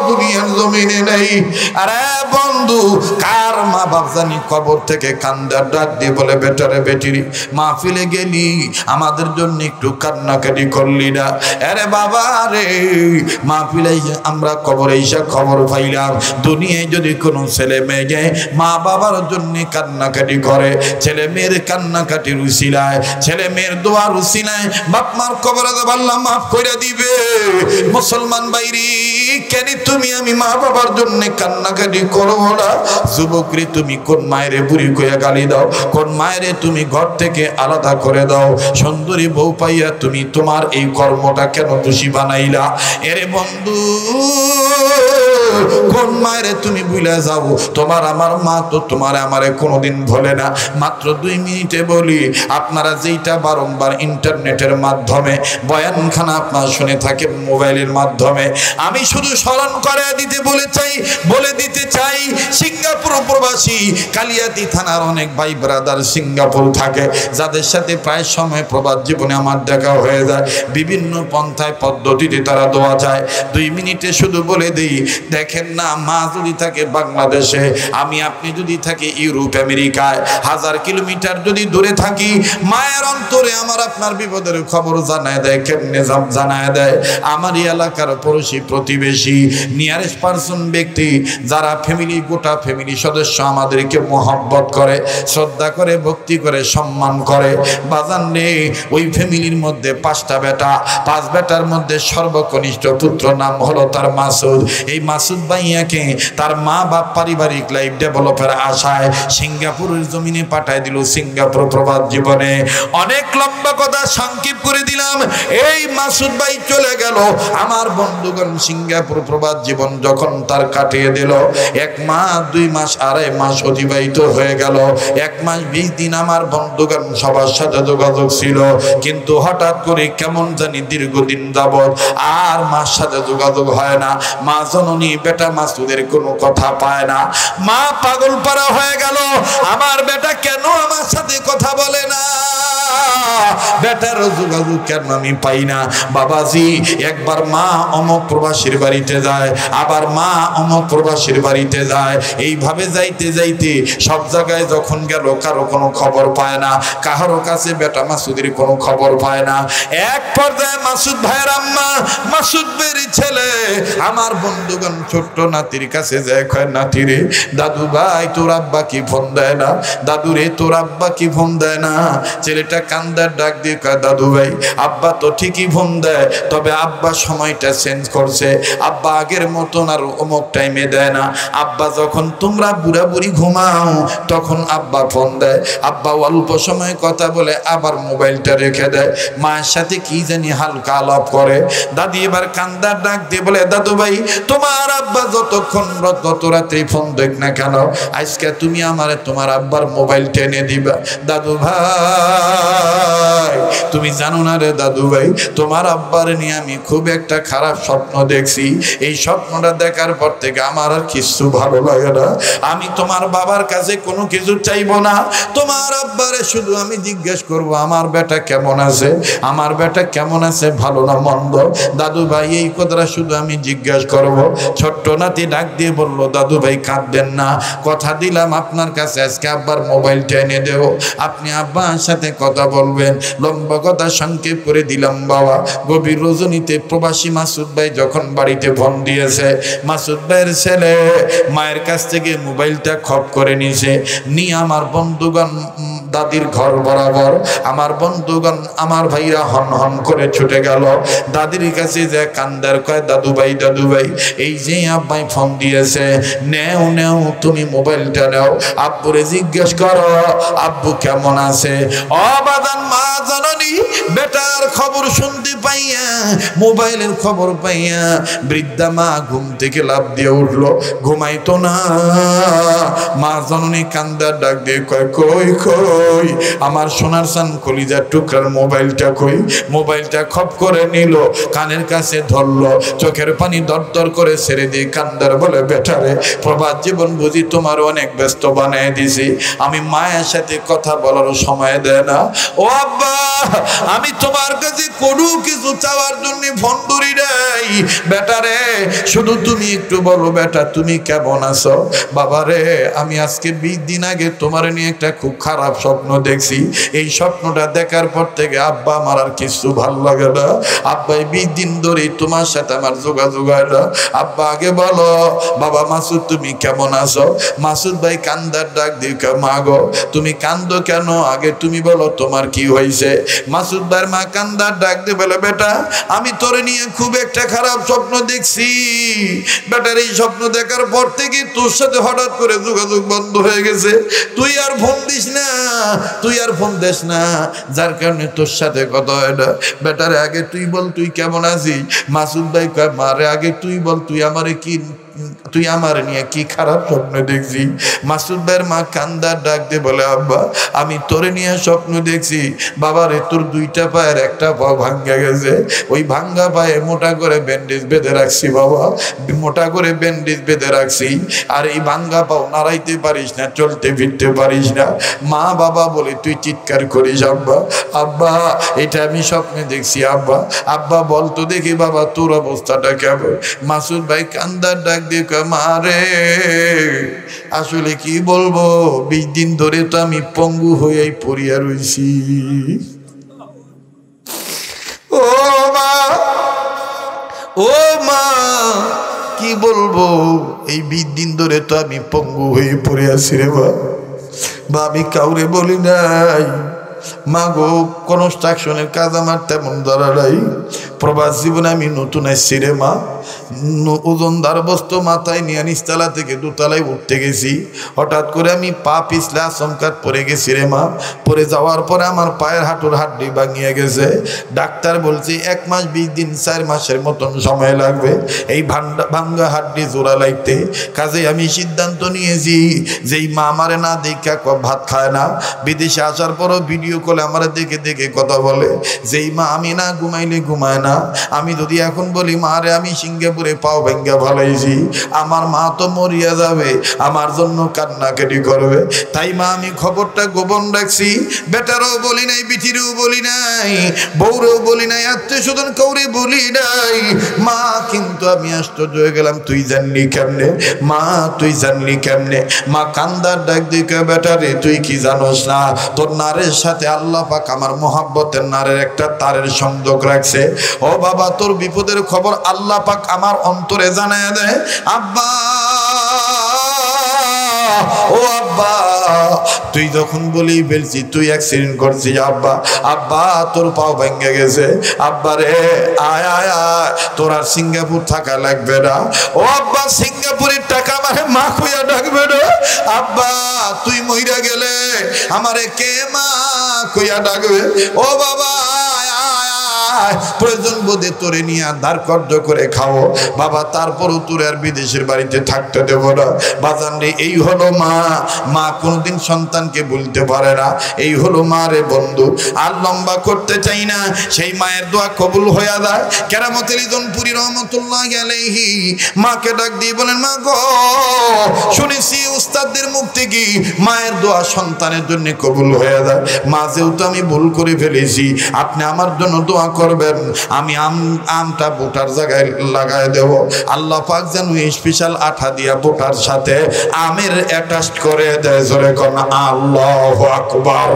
দুনিয়ার জমিনে নাই। আরে বন্ধু, কার মা বাপ জানি কবর থেকে কান্দার ডাক দিয়ে বলে, বেটারে বেটিরি মাহফিলে গেলি আমাদের জন্য একটু কান্নাকাটি করলি না? আরে বাবা রে, মাহফিলে আমরা কবরে এসে খবর পাইলাম দুনিয়ায় যদি কোনো ছেলে মেয়ে মা বাবার জন্য কান্নাকাটি করে, ছেলে মেয়ের কান্নাকাটির উসিলায়, ছেলে মেয়ের দোয়ার উসিলায় বাপ মার কবরে আল্লাহ মাফ করে দিবে। মুসলমান বাইরি, কেন তুমি আমি মা বাবার জন্য কান্নাকাটি করবো না? যুবকরে তুমি কোন মায়েরে বুড়ি কইয়া গালি দাও, কোন মায়েরে তুমি ঘর থেকে আলাদা করে দাও, সুন্দরী বউ পাইয়া তুমি তোমার এই কর্মটা কেন দোষী বানাইলা? এরে বন্ধু, কোন মায়েরে তুমি ভুলে যাও? তোমার আমার মা তো তোমার আমারে কোনোদিন ভোলে না। মাত্র 2 মিনিটে বলি, আপনারা যেইটা বারংবার ইন্টারনেটের মাধ্যমে বয়ানখানা আপনারা শুনে থাকে মোবাইলের মাধ্যমে, আমি শুধু স্মরণ করে বলে দিতে চাই সিঙ্গাপুর প্রবাসী কালিয়াতি থানার অনেক ভাই ব্রাদার সিঙ্গাপুর থাকে, যাদের সাথে প্রায় সময় প্রবাস জীবনে আমার দেখা হয়ে যায়। বিভিন্ন পন্থায় পদ্ধতিতে তারা দোয়া যায়। 2 মিনিটে শুধু বলে দিই, দেখেন না, মা যদি থাকে বাংলাদেশে, আমি আপনি যদি থাকি ইউরোপ আমেরিকায়, 1000 কিলোমিটার যদি দূরে থাকি, মায়ের অন্তরে আমার আপনার বিপদের খবর জানায় দেয়। কেমনে জানায় দেয়? আমার এলাকার পড়োশি প্রতিবেশী নিয়ারেস্ট পার্সন ব্যক্তি, যারা ফ্যামিলি, গোটা ফ্যামিলি সদস্য আমাদেরকে মোহাব্বত করে, শ্রদ্ধা করে, ভক্তি করে, সম্মান করে, বাজান রে, ওই ফ্যামিলির মধ্যে 5টা বেটা, 5 বেটার মধ্যে সর্বকনিষ্ঠ পুত্র নাম হলো তার মাসুদ। এই মাসুদ ভাইয়াকে তার মা বাপ পারিবারিক লাইফ ডেভেলপের আশায় সিঙ্গাপুরের জমিনে পাঠায় দিল, সিঙ্গাপুর প্রবাস জীবনে। অনেক লম্বা কথা সংক্ষেপ করে দিলাম। এই মাসুদ ভাই চলে গেল, আমার বন্ধুগণ সিঙ্গাপুর প্রবাস জীবন যখন তার কাটিয়ে দিল, 1 মাস 2 মাস 2.5 মাস অতিবাহিত হয়ে গেল। 1 মাস 20 দিন আমার বন্ধুগণ সবার সাথে যোগাযোগ ছিল, কিন্তু হঠাৎ করে কেমন জানি দীর্ঘদিন যাবৎ আর মার সাথে যোগাযোগ হয় না। মা জননী বেটা মাসুদের কোনো কথা পায় না। মা পাগল পারা হয়ে গেল, আমার বেটা কেন আমার সাথে কথা বলে না, বেটার যোগাযোগ কেন আমি পাই না? বাবাজি, একবার মা অমুক প্রবাসীর বাড়িতে যায়, আবার মা অমুক প্রবাসীর বাড়িতে যায়, এইভাবে যাইতে যাইতে সব জায়গায় যখন গেল, কারো কোনো খবর পায় না, কারো কাছে বেটা মাসুদের কোনো খবর পায় না। এক পর্যায়ে মাসুদ ভাইয়ের আম্মা, মাসুদ ভাইয়ের ছেলে আমার বন্ধুগণ ছোট্ট নাতির কাছে যায়, কয় নাতি রে, দাদু ভাই তোর আব্বা কি ফোন দেয় না? দাদু রে তোর আব্বা কি ফোন দেয় না? ছেলেটা কান্দার ডাক দিয়ে কয়, দাদু ভাই আব্বা তো ঠিকই ফোন দেয়, তবে আব্বা সময়টা চেঞ্জ করছে, আব্বা আগের মতন আর অমুক টাইমে দেয় না। আব্বা যখন তোমরা বুড়া বুড়ি ঘুমাও তখন আব্বা ফোন দেয়, আব্বা অল্প সময় কথা বলে আবার মোবাইলটা রেখে দেয়, মায়ের সাথে কি জানি হালকা আলাপ করে। দাদি এবার কান্দার ডাক দিয়ে বলে, দাদু ভাই তোমার আব্বা যতক্ষণ যত রাত্রি ফোন দেখ না কেন, আজকে তুমি আমারে তোমার আব্বার মোবাইল টেনে দিবা। দাদু ভাই তুমি জানো না রে দাদু ভাই, তোমার আব্বার নিয়ে আমি খুব একটা খারাপ স্বপ্ন দেখছি, এই স্বপ্নটা দেখার পর থেকে আমার আর কিছু ভালো লাগে না, আমি তোমার বাবার কাছে কোনো কিছু চাইবো না, তোমার আব্বারে শুধু আমি জিজ্ঞেস করব আমার বেটা কেমন আছে, আমার বেটা কেমন আছে, ভালো না মন্দ। দাদু ভাই এই কথাটা শুধু আমি জিজ্ঞাসা করব। ছোট্ট নাতি ডাক দিয়ে বলল, দাদু ভাই কাঁদবেন না, কথা দিলাম আপনার কাছে আজকে আব্বার মোবাইলটা এনে দেব, আপনি আব্বার সাথে কথা বলবেন। লম্বা কথা সংক্ষেপ করে দিলাম বাবা। গভীর রজনীতে প্রবাসী মাসুদ ভাই যখন বাড়িতে ফোন দিয়েছে, মাসুদ ভাইয়ের ছেলে মায়ের কাছ থেকে মোবাইলটা খপ করে নিয়েছে, নিয়ে আমার বন্ধুগণ দাদির ঘর বরাবর, আমার বন্ধুগণ আমার ভাইরা হন হন করে ছুটে গেল দাদির কাছে, যে কান্দার কয়, দাদু ভাই এই যে আব্বাই ফোন দিয়েছে, নেও নেও তুমি মোবাইলটা নেও, আব্বুরে জিজ্ঞেস করো আব্বু কেমন আছে। অবাদান মা জননী বেটার খবর শুনতে পাইয়া, মোবাইলের খবর পাইয়া বৃদ্ধা মা ঘুম থেকে লাফ দিয়ে উঠলো, ঘুমাইতো না। মা জননী কান্দার ডাক দিয়ে কয়, কই কই আমার সোনার সান কলিজার টুকরার মোবাইলটা কই। মোবাইলটা খপ করে নিল, কানের কাছে ধরলো, চোখের পানি দরদর করে ছেড়ে দিয়ে কান্দার বলে, বেটারে প্রবাদ জীবন বুঝি তোমার অনেক ব্যস্ত বানিয়ে দিছি, আমি মায়ের সাথে কথা বলার সময় দেয় না। ও আব্বা আমি তোমার কাছে কোনো কিছু চাওয়ার জন্য ফোন ধরি নাই, বেটারে শুধু তুমি একটু বলো বেটা তুমি কেমন আছো। বাবারে আমি আজকে 20 দিন আগে তোমার নিয়ে একটা খুব খারাপ স্বপ্ন দেখছি, এই স্বপ্নটা দেখার পর থেকে আব্বা আমার আর কিছু ভালো লাগে না, আব্বা 20 দিন ধরে তোমার সাথে আমার যোগাযোগ হয় না। আব্বা আগে বলো বাবা মাসুদ তুমি কেমন আছো। মাসুদ ভাই কান্দার ডাক দিয়ে, মা গো তুমি কান্দো কেন, আগে তুমি বলো তোমার কি হয়েছে। মাসুদ ভাইয়ের মা কান্দার ডাক দিয়ে বলে, বেটা আমি তোরে নিয়ে খুব একটা খারাপ স্বপ্ন দেখছি, বেটার এই স্বপ্ন দেখার পর থেকে তোর সাথে হঠাৎ করে যোগাযোগ বন্ধ হয়ে গেছে, তুই আর ফোন দিস না, তুই আর ফোন দিস না, যার কারণে তোর সাথে কথা হয় না। বেটারে আগে তুই বল তুই কেমন আছিস। মাসুদ ভাই কয়, মারে আগে তুই বল তুই আমারে কি, তুই আমার নিয়ে কি খারাপ স্বপ্ন দেখছি। মাসুদ ভাইয়ের মা কান্দার ডাক দিয়ে বলে, আব্বা আমি তোরে নিয়ে স্বপ্ন দেখছি, বাবারে তোর 2টা পায়ের একটা পা ভাঙ্গা গেছে, ওই ভাঙ্গা পায়ে মোটা করে ব্যান্ডেজ বেঁধে রাখছি বাবা, মোটা করে ব্যান্ডেজ বেঁধে রাখছি, আর এই ভাঙ্গা পাও নাড়াইতে পারিস না, চলতে ফিরতে পারিস না। মা বাবা বলে তুই চিৎকার করিস, আব্বা আব্বা এটা আমি স্বপ্নে দেখছি, আব্বা আব্বা বলতো দেখি বাবা তোর অবস্থাটা কেমন। মাসুদ ভাই কান্দার ডাক দিয়ে কয়, মারে আসলে কি বলবো, 20 দিন ধরে তো আমি পঙ্গু হয়ে পড়িয়া রইছি। ও মা ও মা কি বলবো, এই 20 দিন ধরে তো আমি পঙ্গু হয়ে পড়ে আছি রে বা আমি কাউরে বলি নাই। মা গো কনস্ট্রাকশনের কাজ আমার তেমন ধরা নাই, প্রবাস জীবনে আমি নতুন আসছি রে মা, ওজনদার বস্তু মাথায় নিয়ে নিচতলা থেকে দোতলায় উঠতে গেছি, হঠাৎ করে আমি পা পিছলে আচমকাত পড়ে গেছি রে মা, পড়ে যাওয়ার পরে আমার পায়ের হাঁটুর হাড্ডি ভাঙিয়ে গেছে, ডাক্তার বলছে 1 মাস 20 দিন 4 মাসের মতন সময় লাগবে এই ভাঙ্গা হাড্ডি জোড়া লাইতে। কাজে আমি সিদ্ধান্ত নিয়েছি যেই মা আমারে না দেখা ভাত খায় না, বিদেশে আসার পরও ভিডিও কলে আমার দেখে দেখে কথা বলে, যেই মা আমি না ঘুমাইলে ঘুমায় না, আমি যদি এখন বলি মারে আমি সিঙ্গাপুরে পাও ভেঙ্গা ভালাইছি, আমার মা তো মরিয়া যাবে, আমার জন্য কান্নাকাটি করবে, তাই মা আমি খবরটা গোপন রাখছি, বেটারও বলি নাই, বিটিরও বলি নাই, বউরেও বলি নাই, আত্মীয় স্বজন কাউরে বলি নাই। মা কিন্তু আমি আশ্চর্য হয়ে গেলাম, তুই জানলি কেমনে মা, তুই জানলি কেমনে। মা কান্দার ডাক দিকে, বেটারে তুই কি জানোস না, তোর নারের সাথে সাথে আল্লাহ পাক আমার মোহাব্বতের নারের একটা তারের সংযোগ রাখছে। ও বাবা, তোর বিপদের খবর আল্লাহ পাক আমার অন্তরে জানায় দেয়। আব্বা, ও আব্বা, তুই যখন বলি ফেলছি তুই অ্যাক্সিডেন্ট করছিস আব্বা, আব্বা তোর পাও ভেঙে গেছে, আব্বা রে আয় আয় আয়, তোর আর সিঙ্গাপুর থাকা লাগবে না। ও আব্বা, সিঙ্গাপুরের টাকা আমারে মা কইয়া ডাকবে না। আব্বা, তুই মইরা গেলে আমারে কে মা কইয়া ডাকবে। ও বাবা, প্রয়োজন বোধে তোরে নিয়ে ধার কর্য করে খাও বাবা, তারপরও তোর আর বিদেশের বাড়িতে থাকতে দেব না। বাজান রে, এই হলো মা। মা কোনোদিন সন্তানকে বলতে পারে না, এই হলো মা রে বন্ধু। আর লম্বা করতে চাই না, সেই মায়ের দোয়া কবুল হয়ে যায়। কেরামতুল ইজনপুরি রহমতুল্লাহি আলাইহি মাকে ডাক দিয়ে বলেন, মা গো, শুনেছি উস্তাদদের মুখ থেকে মায়ের দোয়া সন্তানের জন্য কবুল হয়ে যায়। মা, যেহেতু আমি ভুল করে ফেলেছি, আপনি আমার জন্য দোয়া করবেন, আমি আমটা বোটার জায়গায় লাগায় দেব। আল্লাহ পাক যেন স্পেশাল আঠা দিয়া বোটার সাথে আমের অ্যাটাচ করে দেয়। জোরে কোন আল্লাহু আকবার,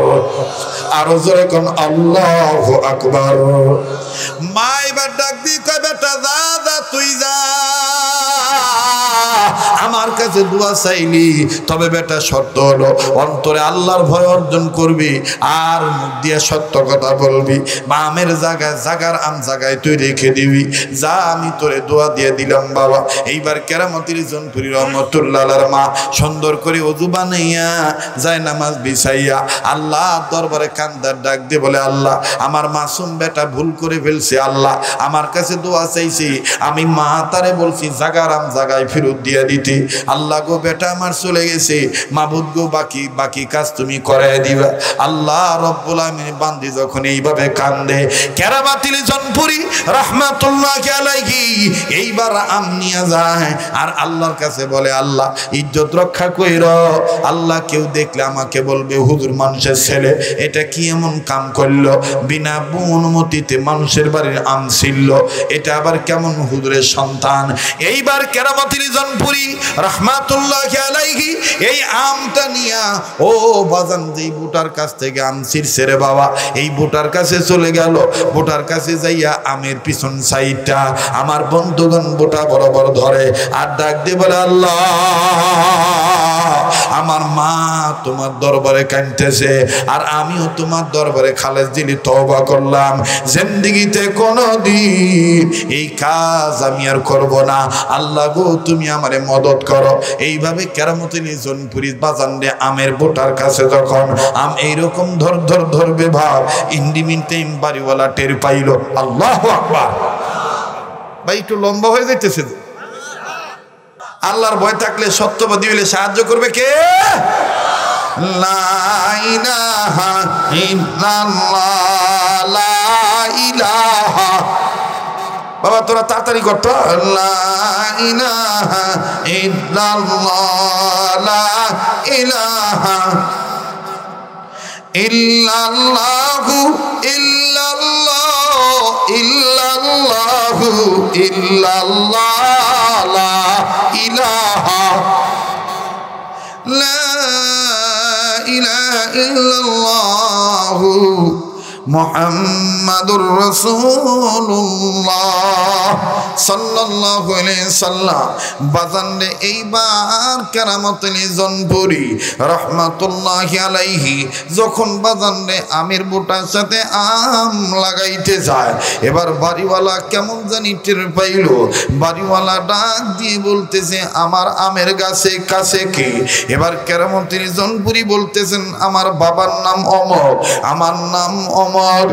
আরো জোরে কোন আল্লাহু আকবার। মা এবার ডাক দিয়ে কয়, বেটা যা যা, তুই যা, আমার কাছে দোয়া চাইলি, তবে বেটা শর্ত হলো অন্তরে আল্লাহর ভয় অর্জন করবি আর মুখ দিয়ে সত্য কথা বলবি। বা আমের জায়গার আম জায়গায় তুই রেখে দিবি। যা, আমি তোরে দোয়া দিয়ে দিলাম বাবা। এইবার কেরামতির জনপুরি রহমতুল্লাহর মা সুন্দর করে ওযু বানাইয়া যায় নামাজ বিছাইয়া আল্লাহ দরবারে কান্দার ডাক দিয়ে বলে, আল্লাহ, আমার মাসুম বেটা ভুল করে ফেলছে, আল্লাহ আমার কাছে দোয়া চাইছি, আমি মা তারে বলছি জাগার আম জায়গায় ফেরত দিয়ে দিতে। আল্লাহ গো, বেটা আমার চলে গেছে, মাবুদ গো, বাকি কাজ তুমি করায় দিবা। আল্লাহ রব্বুল আমিন বান্দি যখন এইভাবে কান্দে, কেরামতুল জনপুরি রাহমাতুল্লাহি আলাইহি এইবার আম নিয়ে যায় আর আল্লাহর কাছে বলে, আল্লাহ ইজ্জত রক্ষা কইরো। আল্লাহ, কেউ দেখলে আমাকে বলবে হুজুর মানুষের ছেলে, এটা কি এমন কাম করলো, বিনা অনুমতিতে মানুষের বাড়ির আম ছিল, এটা আবার কেমন হুজুরের সন্তান। এইবার কেরামতুল জনপুরি রাহমাতুল্লাহি আলাইহি এই আমটা নিয়া, ও বাজান, যেই বুটার কাছ থেকে আম ছিঁড়ছে রে বাবা, এই বুটার কাছে চলে গেল। বুটার কাছে যাইয়া আমের পিছন সাইডটা আমার বন্ধুগণ বুটা বরাবর ধরে আর ডাক দিয়ে বলে, আল্লাহ, আমার মা তোমার দরবারে কাঁদতেছে আর আমিও তোমার দরবারে খালেস দিলি তওবা করলাম, জিন্দেগিতে কোনোদিন এই কাজ আমি আর করব না। আল্লাহ গো, তুমি আমারে মদত করো। এইভাবে কেরামতুল জনপুরি বাজানরে আমের বোটার কাছে যখন আম এইরকম ধরবে ভাব, ইন্ডিমিন টাইম বাড়িওয়ালা টের পাইল। আল্লাহু আকবার। ভাই একটু লম্বা হয়ে যাইতেছে। আল্লাহর ভয় থাকলে, সত্যবাদী হইলে সাহায্য করবে কে? লা ইলাহা ইল্লাল্লাহ, লা ইলাহা। বাবা তোরা তাড়াতাড়ি করতো। লা ইলাহা ইল্লাল্লাহ, লা ইলাহা ইল্লাল্লাহু ইল্লাল্লাহ ইল্লাল্লাহু ইল্লাল্লাহ, লা ইলাহা লা ইলাহা ইল্লাল্লাহু মুহাম্মাদুর রাসূলুল্লাহ সাল্লাল্লাহু আলাইহি সাল্লাম। বাজানরে এইবার কেরামতুল জনপুরি রাহমাতুল্লাহি আলাইহি যখন বাজানরে আমের বোটার সাথে আম লাগাইতে যায়, এবার বাড়িওয়ালা কেমন জানি টের পাইল। বাড়িওয়ালা ডাক দিয়ে বলতেছে, আমার আমের গাছে কাছে কে? এবার কেরামতুল জনপুরি বলতেছেন, আমার বাবার নাম অমর, আমার নাম অমর।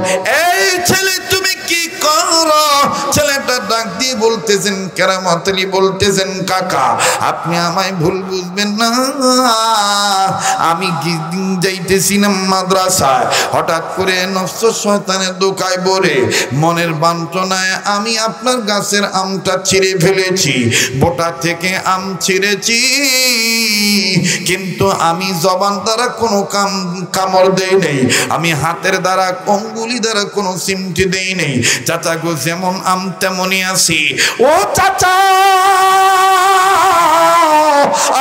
এই ছেলে তুমি কি করো? ছেলেটা ডাক দিয়ে বলতেছেন, কেরামতুল বলতেছেন, কাকা আপনি আমায় ভুল বুঝবেন না, আমি যাইতেছিলাম মাদ্রাসায়, হঠাৎ করে নফস শয়তানের দোকায় পড়ে মনের বাঞ্ছনায় আমি আপনার গাছের আমটা ছিঁড়ে ফেলেছি। বোটা থেকে আম ছিঁড়েছি, কিন্তু আমি জবান দ্বারা কোনো কামড় দেই নেই, আমি হাতের দ্বারা অঙ্গুলি দ্বারা কোনো চিমটি দেই নেই। চাচা গো, যেমন আম তেমনই আছি। ও চাচা,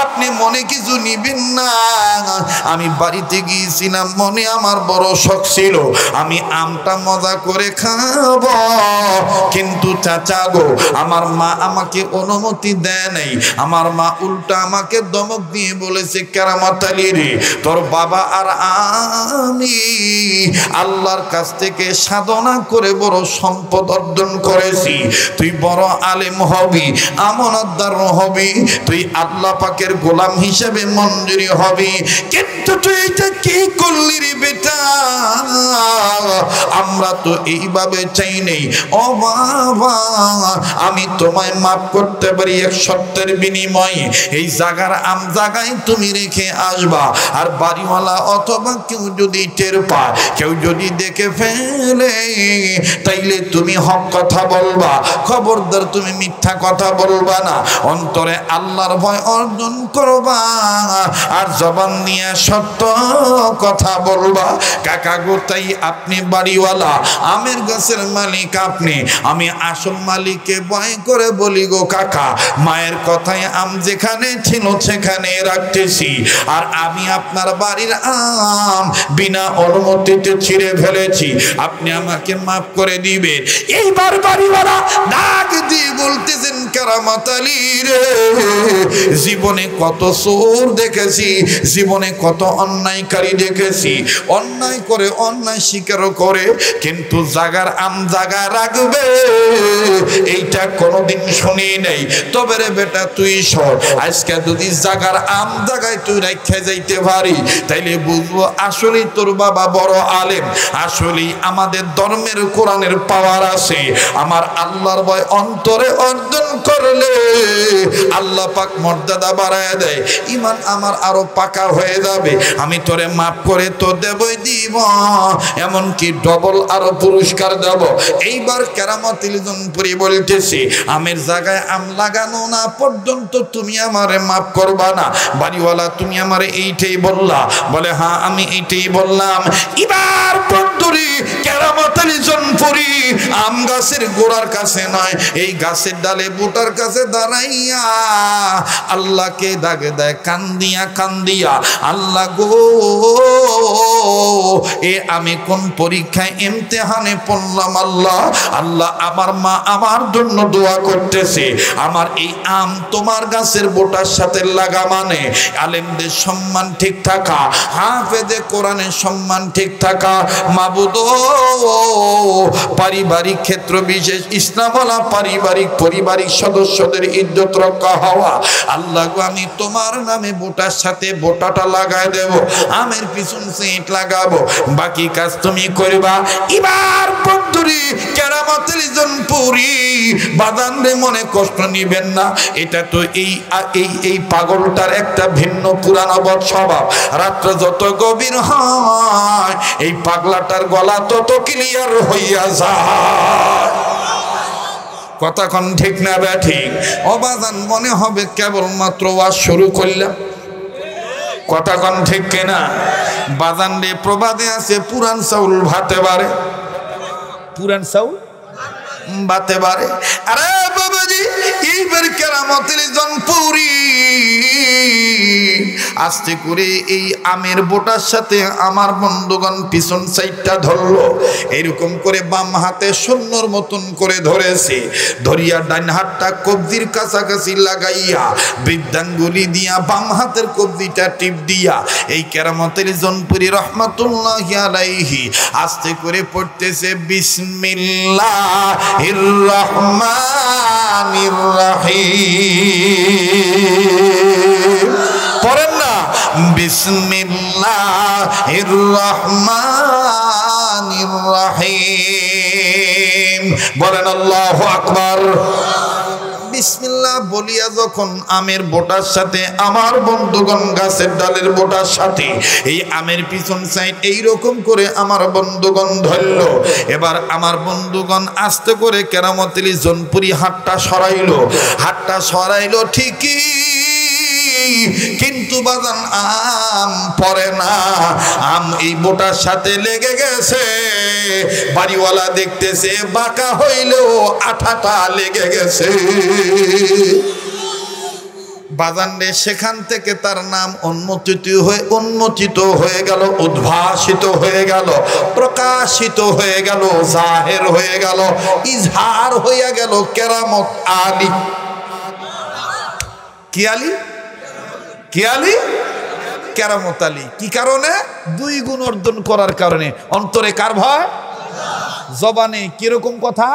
আপনি মনে কিছু নিবেন না, আমি বাড়িতে গিয়েছিলাম, মনে আমার বড় শখ ছিল আমি আমটা মজা করে খাব, কিন্তু চাচা গো আমার মা আমাকে অনুমতি দেয় নাই। আমার মা উল্টা আমাকে ধমক দিয়ে বলেছে, কেরামত আলী রে, তোর বাবা আর আমি আল্লাহর কাছ থেকে সাধনা করে বড় সম্পদ অর্জন করেছি, তুই বড় আলেম হবি, আমানতদার হবি, তুই আল্লাহ পাকের গোলাম হিসেবে মঞ্জুরি হবি, কিন্তু তুই এটা কি করলি রে বেটা, আমরা তো এইভাবে চাই নেই। ও বাবা, আমি তোমায় মাফ করতে পারি এক শর্তের বিনিময়ে, এই জায়গার আম জায়গায় তুমি রেখে আসবা, আর বাড়িওয়ালা অথবা কেউ যদি টের পায়, কেউ যদি দেখে ফেলে, তাইলে তুমি হক কথা বলবা, খবরদার তুমি মিথ্যা কথা বলবা না, অন্তরে আল্লাহর ভয় অর্জন করবা, আর জবান নিয়ে সত্য কথা বলবা। কাকা গো, তাই আপনি বাড়িওয়ালা, আমের গাছের মালিক আপনি, আমি আসল মালিককে ভয় করে বলি গো কাকা, মায়ের কথায় আম যেখানে ছিল সেখানে রাখতেছি, আর আমি আপনার বাড়ির আম বিনা অনুমতিতে ছিঁড়ে ফেলেছি, আপনি আমাকে মাফ করে দিবেন। এইবার বাড়িওয়ালা ডাক দিয়ে বলতেছেন, কেরামত আলী রে, জীবনে কত চোর দেখেছি, জীবনে কত অন্যায়কারী দেখেছি, অন্যায় করে অন্যায় স্বীকার করে, কিন্তু জাগার আম জাগা রাখবে এইটা কোনোদিন শুনি নেই। তবে রে বেটা তুই সর, আজকে যদি জাগার আম জাগায় তুই রাখা যাইতে পারি, তাইলে বুঝবো আসলেই তোর বাবা বড় আলেম, আসলেই আমাদের ধর্মের কোরআনের পাওয়ার আছে। আমার আল্লাহর ভয় অন্তরে অর্জন করলে আল্লাহ পাক মর্যাদা বাড়ায় দেয়, ইমান আমার আরো পাকা হয়ে যাবে, আমি তোরে মাফ করে তো দেবই দিব, এমনকি ডবল আরো পুরস্কার দেব। এইবার কেরামতুল জনপুরি বলতেছি, আমের জায়গায় আম লাগানো না পর্যন্ত তুমি আমারে মাফ করবা না। বাড়িওয়ালা, তুমি আমারে এইটাই বললা? বলে হ্যাঁ, আমি এইটাই বললাম। এবার বন্ধুরি কেরামতুল জনপুরি আম গাছের গোড়ার কাছে নয়, এই গাছের ডালে বুটার কাছে দাঁড়াইয়া আল্লাহকে দাগে দেয় কান্দিয়া কান্দিয়া, আল্লাহ গো, এ আমি কোন পরীক্ষায় ইমতিহানে পড়লাম আল্লাহ, আল্লাহ আমার মা আমার জন্য দোয়া করতেছে, আমার এই আম তোমার গাছের বোটার সাথে লাগা মানে আলেমদের সম্মান ঠিক থাকা, হাফেজে কোরআনের সম্মান ঠিক থাকা, মাবুদ পারিবারিক ক্ষেত্র বিশেষ ইসলামওয়ালা পারিবারিক সদস্যদের ইজ্জত রক্ষা হওয়া, আল্লাহ গো, আমি তোমার নামে বোটার সাথে বোটাটা লাগাই দেব, আমের পিছন সেট লাগাবো, বাকি কাজ তুমি করবা। এবার বন্ধুরি কেরামতুল জনপুরি বাদান রে, মনে কষ্ট নিবেন না, এটা তো এই পাগলটার একটা ভিন্ন পুরানো বদ স্বভাব, রাত্র যত গভীর হয় এই পাগলাটার গলা তত ক্লিয়ার হইয়া যায়। কথাক্ষণ ঠিক না ব্যাঠিক? অবাদান মনে হবে কেবলমাত্র ওয়াজ শুরু করলাম, কথাক্ষণ ঠিক কিনা? বাজান রে, প্রবাদে আছে, পুরান চাউল ভাতে বারে, পুরান চাউল বাতে বারে। আরে বাবাজি, এইবার কেরামতুল জনপুরি আস্তে করে এই আমের বোটার সাথে আমার বন্ধুগণ পিছন সাইডটা ধরলো, এরকম করে বাম হাতে শূন্যর মতন করে ধরেছে, ধরিয়া ডান হাতটা কবজির কাছাকাছি লাগাইয়া বৃদ্ধাঙ্গুলি দিয়া বাম হাতের কবজিটা টিপ দিয়া এই কেরামতুল জনপুরি রহমাতুল্লাহি আলাইহি আস্তে করে পড়তেছে, বিসমিল্লাহির রহমানির রহিম। পড়েন না, বিসমিল্লাহির রহমানির রহিম, বলেন আল্লাহু আকবার। বিসমিল্লাহ বলিয়া যখন আমের বোটার সাথে আমার বন্ধুগণ গাছের ডালের বোটার সাথে এই আমের পিছন সাইড এইরকম করে আমার বন্ধুগণ ধরল, এবার আমার বন্ধুগণ আস্তে করে কেরামতুল জনপুরি হাতটা সরাইলো ঠিকই, কিন্তু বাজান আম পড়ে না, আম এই বোটার সাথে লেগে গেছে। বাড়িওয়ালা দেখতেছে, বাঁকা হইলেও আঠাটা লেগে গেছে। বাজানরে সেখান থেকে তার নাম উন্মোচিত হয়ে গেল, উদ্ভাসিত হয়ে গেল, প্রকাশিত হয়ে গেল, জাহের হয়ে গেল, ইজহার হয়ে গেল কেরামত আলী। কি আলী? কি আলী? কেরামত আলী। কি কারণে? 2 গুণ অর্জন করার কারণে। অন্তরে কার ভয়? জবানে কিরকম কথা?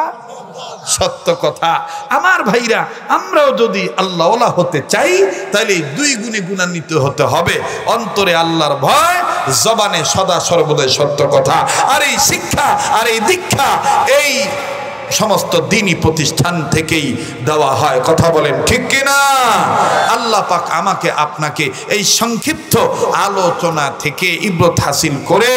সত্য কথা। আমার ভাইরা, আমরাও যদি আল্লাহওয়ালা হতে চাই তাহলে 2 গুণে গুণান্বিত হতে হবে। অন্তরে আল্লাহর ভয়, জবানে সদা সর্বদাই সত্য কথা। আর এই শিক্ষা আর এই দীক্ষা এই সমস্ত দ্বীনি প্রতিষ্ঠান থেকেই দেওয়া হয়। কথা বলেন ঠিক কিনা? আল্লাহ পাক আমাকে আপনাকে এই সংক্ষিপ্ত আলোচনা থেকে ইবরত হাসিল করে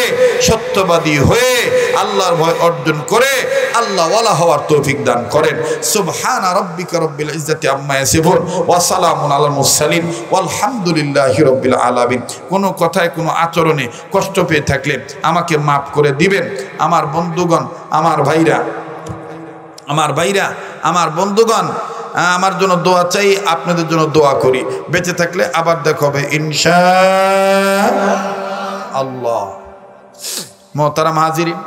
সত্যবাদী হয়ে আল্লাহর ভয় অর্জন করে আল্লাহ ওয়ালা হওয়ার তৌফিক দান করেন। সুবহানা রাব্বিকা রাব্বিল ইজ্জাতি আম্মা ইয়াসিফুন ওয়া সালামুন আলাল মুরসালিন ওয়ালহামদুলিল্লাহি রাব্বিল আলামিন। কোনো কথায় কোনো আচরণে কষ্ট পেয়ে থাকলে আমাকে মাফ করে দিবেন। আমার বন্ধুগণ, আমার ভাইরা, আমার বন্ধুগণ, আমার জন্য দোয়া চাই, আপনাদের জন্য দোয়া করি। বেঁচে থাকলে আবার দেখা হবে ইনশাআল্লাহ। মুহতারাম হাজিরিন,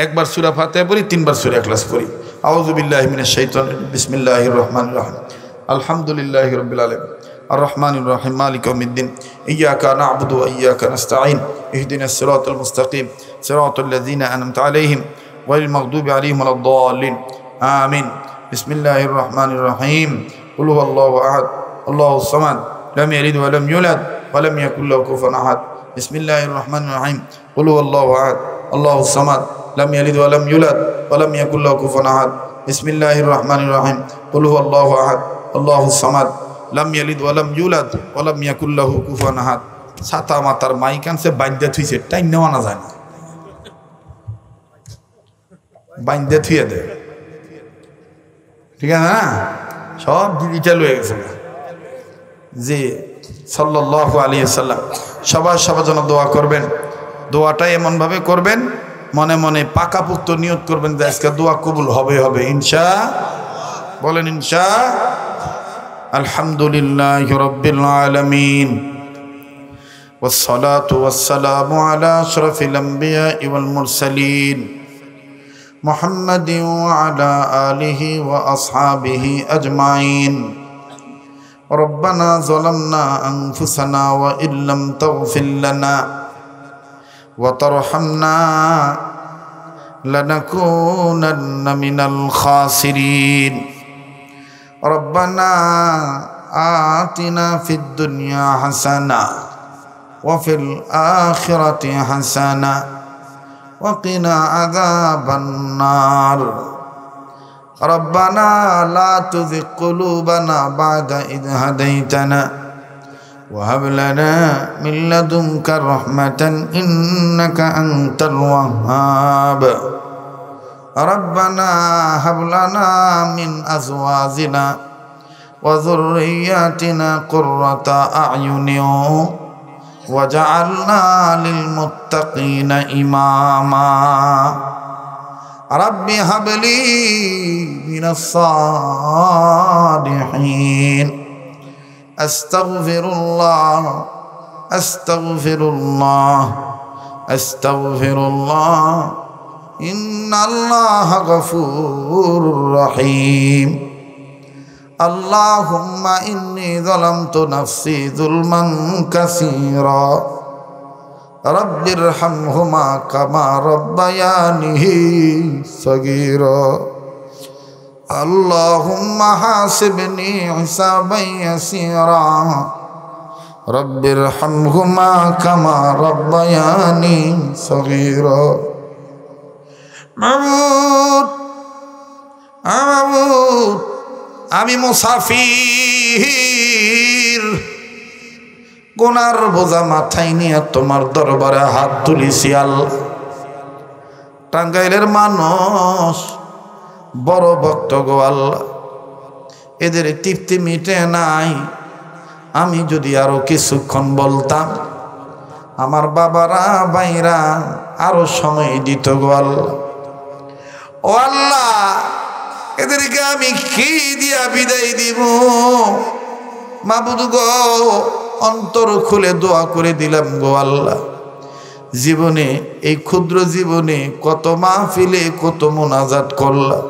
একবার সূরা ফাতিহা পড়ি, 3 বার সূরা ইখলাস পড়ি। আউযু বিল্লাহি মিনাশ শাইতানির রাজিম। বিসমিল্লাহির রহমানির রহিম। আলহামদুলিল্লাহি রাব্বিল আলামিন আর রহমানির রহিম মালিকি ইয়াউমিদ্দিন। ইয়্যাকা না'বুদু ওয়া ইয়্যাকা নাস্তাঈন। ইহদিনাস সিরাতাল মুস্তাকিম সিরাতাল লাযিনা আন'আমতা আলাইহিম গায়রিল মাগদুবি আলাইহিম ওয়ালাদ-দাল্লিন। আমিন। বিসমিল্লাহির রহমানির রহিম। কুল হুয়াল্লাহু আহাদ আল্লাহুস সামাদ লাম ইয়ালিদ ওয়া লাম ইউলাদ ওয়া লাম ইয়াকুল লাহু কুফুয়ান আহাদ। বিসমিল্লাহির রহমানির রহিম। কুল হুয়াল্লাহু আহাদ আল্লাহুস সামাদ লাম ইয়ালিদ ওয়া লাম ইউলাদ ওয়া লাম ইয়াকুল লাহু কুফুয়ান আহাদ। বিসমিল্লাহির রহমানির রহিম। কুল হুয়াল্লাহু আহাদ আল্লাহুস সামাদ লাম ইয়ালিদ ওয়া লাম ইউলাদ ওয়া লাম ইয়াকুল লাহু কুফুয়ান আহাদ। ছাতা মাতার মাইকানসে বাইন্দা থুইছে, টাইম নেওয়া না যায় না, বাইন্দা থুইয়া দেয়। ঠিক আছে না? সব ডিজিটাল হয়ে গেছে। জি সাল্লাল্লাহু আলাইহি ওয়াসাল্লাম। সবার জন্য দোয়া করবেন। দোয়াটা এমনভাবে করবেন, মনে মনে পাকাপোক্ত নিয়ত করবেন যে আজকে দোয়া কবুল হবে ইনশাআল্লাহ। বলেন ইনশাআল্লাহ। আলহামদুলিল্লাহি রাব্বিল আলামিন ওয়াসসালাতু ওয়াসসালামু আলা আশরাফিল আমবিয়াই ওয়াল মুরসালিন মুহাম্মাদিন ওয়া আলা আলিহি ওয়া আসহাবিহি আজমাইন। রব্বানা যালামনা আনফুসানা ওয়া ইল্লাম তাগফির লানা ওয়া তারহামনা লানাকুনান্না মিনাল খাসিরিন। রব্বানা আতিনা ফিদ দুনিয়া হাসানা ওয়া ফিল আখিরাতি হাসানা وقنا عذاب النار. ربنا لا تزغ قلوبنا بعد إذ هديتنا وهب لنا من لدنك رحمة إنك أنت الوهاب. ربنا هب لنا من أزواجنا وذرياتنا قرة أعين وجعلنا للمتقين إماما. رب هب لي من الصالحين. أستغفر الله أستغفر الله أستغفر الله إن الله غفور رحيم. اللهم إني ظلمت نفسي ظلما كثيرا رب ارحمهما كما ربياني صغيرا. اللهم حاسبني حسابا يسيرا رب ارحمهما كما ربياني صغيرا. معبود আমি মুসাফির, গুনার বোঝা মাথায় নিয়ে তোমার দরবারে হাত তুলিছি আল্লাহ। টাঙ্গাইলের মানুষ বড় ভক্ত গো আল্লাহ, এদের তৃপ্তি মিটে নাই। আমি যদি আরো কিছুক্ষণ বলতাম, আমার বাবারা ভাইরা আরো সময় দিত গো আল্লাহ। ও আল্লাহ, এদেরকে আমি কি দিয়া বিদায় দিব? মাবুদ গো, অন্তর খুলে দোয়া করে দিলাম গো আল্লাহ, জীবনে এই ক্ষুদ্র জীবনে কত মাহফিলে কত মোনাজাত করলাম,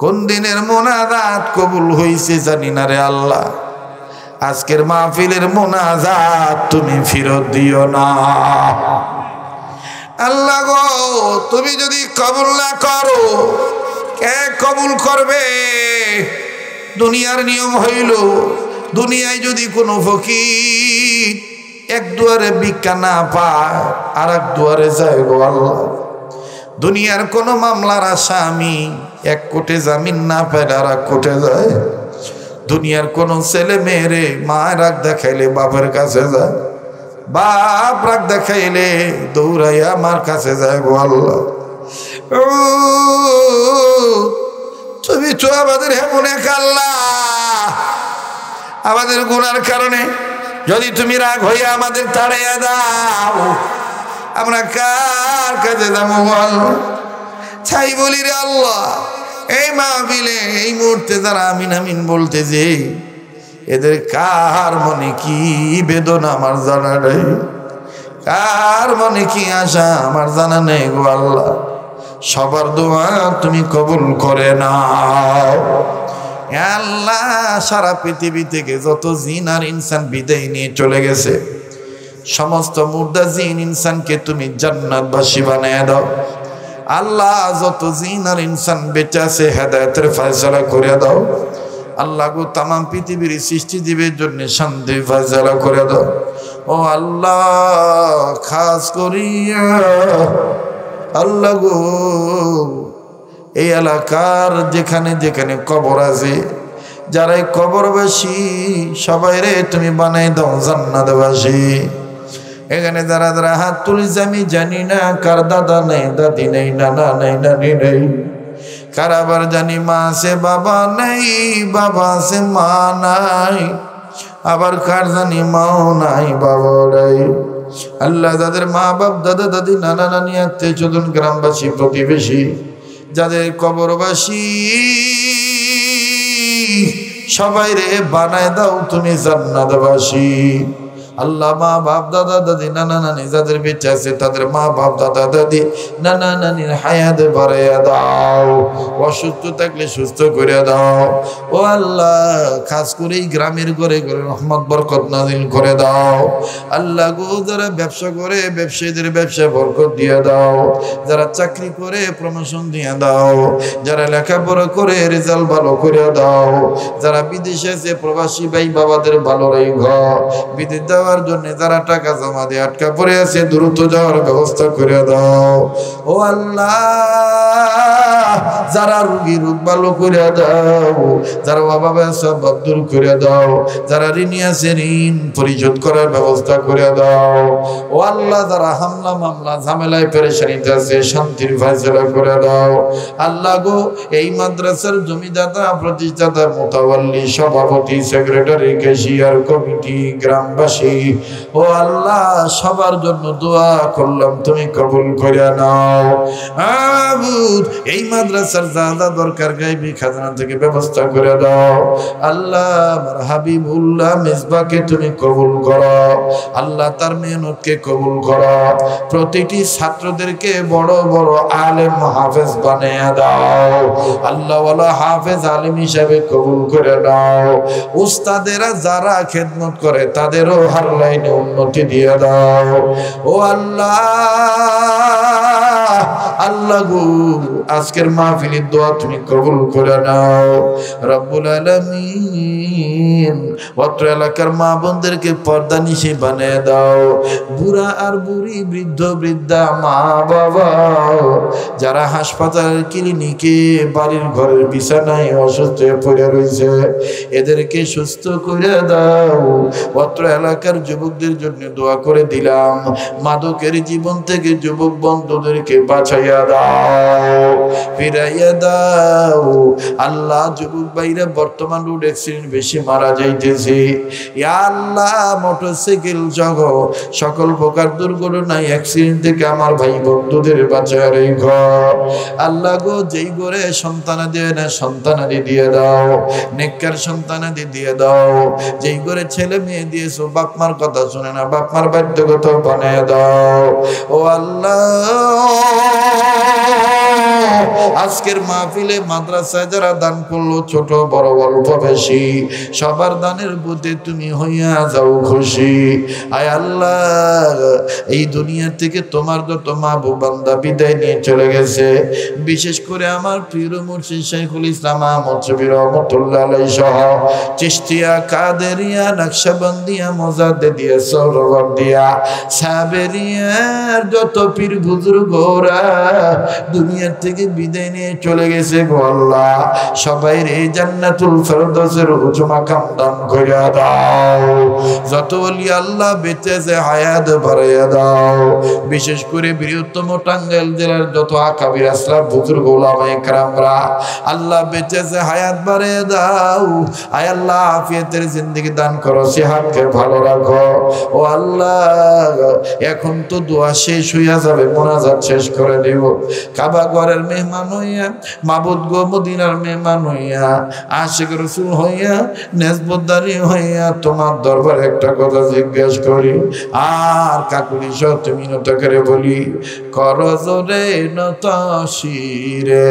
কোন দিনের মোনাজাত কবুল হইছে জানি না রে আল্লাহ। আজকের মাহফিলের মোনাজাত তুমি ফেরত দিও না আল্লাহ গো। তুমি যদি কবুল না করো, কে কবুল করবে? দুনিয়ার নিয়ম হইল, দুনিয়ায় যদি কোনো ফকির এক দুয়ারে ভিক্ষা না পায় আর এক দুয়ারে যায় গো আল্লাহ। দুনিয়ার কোনো মামলার আসামি এক কোটে জামিন না পাইলে আর এক কোটে যায়। দুনিয়ার কোনো ছেলে মেয়েরে মা রাগ দেখাইলে বাপের কাছে যায়, বাপ রাগ দেখাইলে দৌড়াইয়া মার কাছে যায় গো আল্লাহ। তুমি তো আমাদের হেমনে আল্লাহ, আমাদের গুনার কারণে যদি তুমি রাগ হইয়া আমাদের তাড়াইয়া দাও, আমরা কার কাছে যাবো বল? ছাই বলি রে আল্লাহ, এই মাহফিলে এই মুহূর্তে যারা আমিন আমিন বলতেছে, এদের কার মনে কি বেদনা আমার জানা নেই, কার মনে কি আশা আমার জানা নেই গো আল্লাহ। সবার দোয়া তুমি কবুল করে নাও আল্লাহ। সারা পৃথিবী থেকে যত জিন আর ইনসান বিদায় নিয়ে চলে গেছে, সমস্ত মুর্দা জিন ইনসানকে তুমি জান্নাতবাসী বানিয়ে দাও আল্লাহ। যত জিন আর ইনসান বেঁচে আছে হেদায়েতের ফয়সালা করে দাও আল্লাহ গো। তাম পৃথিবীর সৃষ্টিজীবের জন্য শান্তি ফয়সালা করে দাও ও আল্লাহ। খাস করিয়া আল্লাহ গো, এই এলাকার যেখানে যেখানে কবর আছে, যারা কবরবাসী সবাই রে তুমি বানাই দাও জান্নাতবাসী। এখানে যারা যারা হাত তুলিস আমি জানি না কার দাদা নেই, দাদি নেই, নানা নেই, নানি নেই, কার আবার জানি মা আছে বাবা নেই, বাবা আছে মা নাই, আবার কার জানি মাও নাই বাবা নাই। আল্লাহ যাদের মা বাপ দাদা দাদি নানা নানি আত্মীয় স্বজন গ্রামবাসী প্রতিবেশী যাদের কবরবাসী সবাই রে বানায় দাও তুমি জান্নাতবাসী আল্লাহ। মা বাপ দাদা দাদি নানা নানি যাদের বেঁচে আছে তাদের মা বাপ দাদা দাদি নানা নানির হায়াত বাড়াইয়া দাও, অসুস্থ থাকলে সুস্থ করে দাও ও আল্লাহ। খাস করে এই গ্রামের ঘরে ঘরে রহমত বরকত নাজিল করে দাও আল্লাহ গো। যারা ব্যবসা করে ব্যবসায়ীদের ব্যবসা বরকত দিয়ে দাও, যারা চাকরি করে প্রমোশন দিয়ে দাও, যারা লেখাপড়া করে রেজাল্ট ভালো করে দাও, যারা বিদেশে আছে প্রবাসী ভাই বাবাদের ভালো রেখো, বিদেশ যাওয়ার জন্য যারা টাকা জমা দিয়ে আটকা পড়ে আছে দ্রুত যাওয়ার ব্যবস্থা করে দাও ও আল্লাহ। যারা রোগী রোগ ভালো করে দাও, যারা অভাবে সব দূর করে দাও, যারা ঋণী আছে ঋণ পরিশোধ করার ব্যবস্থা করে দাও ও আল্লাহ। যারা হামলা মামলা ঝামেলায় পেরেশানিতে আছে শান্তির ফয়সালা করে দাও আল্লাহ গো। এই মাদ্রাসার জমিদাতা প্রতিষ্ঠাতা মুতাওয়াল্লি সভাপতি সেক্রেটারি ক্যাশিয়ার কমিটি গ্রামবাসী ও আল্লাহ সবার জন্য দোয়া করলাম, তুমি কবুল করে নাও আবুদ। এই মাদ্রাসার যা যা দরকার গায়বী খাজানা থেকে ব্যবস্থা করে দাও আল্লাহ। আমার হাবিবুল্লাহ মিসবাকে তুমি কবুল করো আল্লাহ, তার মেহনতকে কবুল করো, প্রতিটি ছাত্রদেরকে বড় বড় আলেম হাফেজ বানিয়ে দাও আল্লাহ। ওয়ালা হাফেজ আলেম হিসাবে কবুল করে নাও। উস্তাদেরা যারা খেদমত করে তাদেরও হার লাইনে উন্নতি দিয়ে দাও ও আল্লাহ। আল্লাহ গো আজকের মাহফিলের দোয়া তুমি কবুল করে নাও রব্বুল আলামিন। অত্র এলাকার মা বোনদেরকে পর্দা নিশি বানিয়ে দাও, বুড়া আর বুড়ি বৃদ্ধ বৃদ্ধা মা বাবা যারা হাসপাতাল ক্লিনিকে বাড়ির ঘরের বিছানায় অসুস্থ হয়ে পড়ে রয়েছে এদেরকে সুস্থ করে দাও। অত্র এলাকার যুবকদের জন্য দোয়া করে দিলাম, মাদকের জীবন থেকে যুবক বন্ধুদেরকে বাঁচাইয়া দাও, ফিরাইয়া দাও আল্লাহ। যুবক ভাইরা বর্তমান রোড অ্যাক্সিডেন্ট বেশি বেশি মারা যাইতেছি। ইয়া আল্লাহ মোটরসাইকেল সহ সকল প্রকার দুর্ঘটনায় অ্যাক্সিডেন্ট থেকে আমার ভাই বন্ধুদের বাঁচায় রেখো আল্লাহ গো। যেই করে সন্তানাদি না সন্তানাদি দিয়ে দাও, নেককার সন্তানাদি দিয়ে দাও। যেই করে ছেলে মেয়ে দিয়েছো বাপ মার কথা শুনে না, বাপ মার বাধ্যগত বানিয়ে দাও ও আল্লাহ। আজকের মাহফিলে মাদ্রাসায় যারা দান করলো, ছোট বড় অল্প বেশি, সবার দানের বুঝে তুমি হইয়া যাও খুশি। আয় আল্লাহ, এই দুনিয়া থেকে তোমার যত মাহবুব বান্দা বিদায় নিয়ে চলে গেছে, বিশেষ করে আমার প্রিয় মুর্শিদ শাইখুল ইসলাম আহমদ শফি রহমাতুল্লাহ আলাইহি সহ চিশতিয়া, কাদেরিয়া, নকশবন্দিয়া, মুজাদ্দিদিয়া, সোহরাওয়ার্দিয়া, সাবেরিয়ার যত পীর বুজুর্গরা দুনিয়া থেকে বিদায় নিয়ে চলে গেছে গো আল্লাহ, সবাই রে জান্নাতুল ফেরদৌসের উঁচু মাকাম দান কইরা দাও। যত ওলি আল্লাহ বেঁচে আছে হায়াত বাড়াইয়া দাও। বিশেষ করে বৃহত্তম টাঙ্গাইল জেলার যত আকাবির আসলাফ বুজুর্গ উলামায়ে কেরামরা আল্লাহ বেঁচে আছে হায়াত বাড়াইয়া দাও। আয় আল্লাহ আফিয়াতের জিন্দেগি দান করো, সেহাতকে ভালো রাখো ও আল্লাহ। এখন তো দোয়া শেষ হইয়া যাবে, মোনাজাত শেষ করে দিব। কাবা ঘরের মেহমান হইয়া, মাবুদ গো মদিনার মেহমান হইয়া, আশিক রাসূল হইয়া, নেসবতদারি হইয়া তোমার দরবারে একটা কথা জিজ্ঞেস করি আর কাকুরি সত্য মিনত করে বলি, করজরে নত শিরে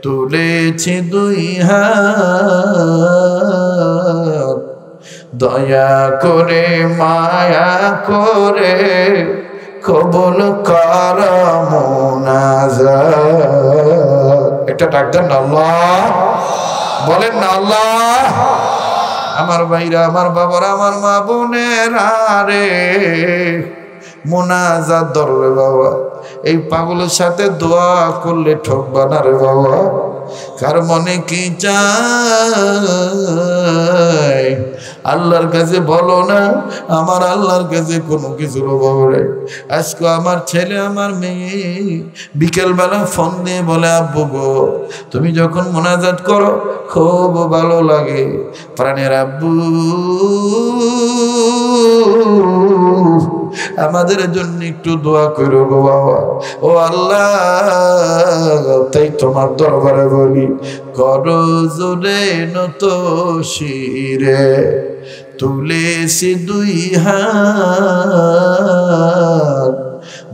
তুলেছি দুই হাত, দয়া করে মায়া করে কবুল কর মুনাজাত। একটা ডাক দেন না আল্লাহ, বলেন না আল্লাহ। আমার ভাইরা, আমার বাবারা, আমার মা বোনেরা রে, মুনাজাত ধরলে বাবা, এই পাগলের সাথে দোয়া করলে ঠকবা না রে বাবা। কার মনে কি চায় আল্লাহর কাছে বলো না, আমার আল্লাহর কাছে কোনো কিছুর অভাব নেই। আজকে আমার ছেলে আমার মেয়ে বিকেলবেলা ফোন দিয়ে বলে, আব্বু গো তুমি যখন মুনাজাত করো খুব ভালো লাগে, প্রাণের আব্বু আমাদের জন্য একটু দোয়া করো গো বাবা। ও আল্লাহ, তাই তোমার দরবারে বলি, করো জোরে নত শিরে তুলেছি দুই হাত,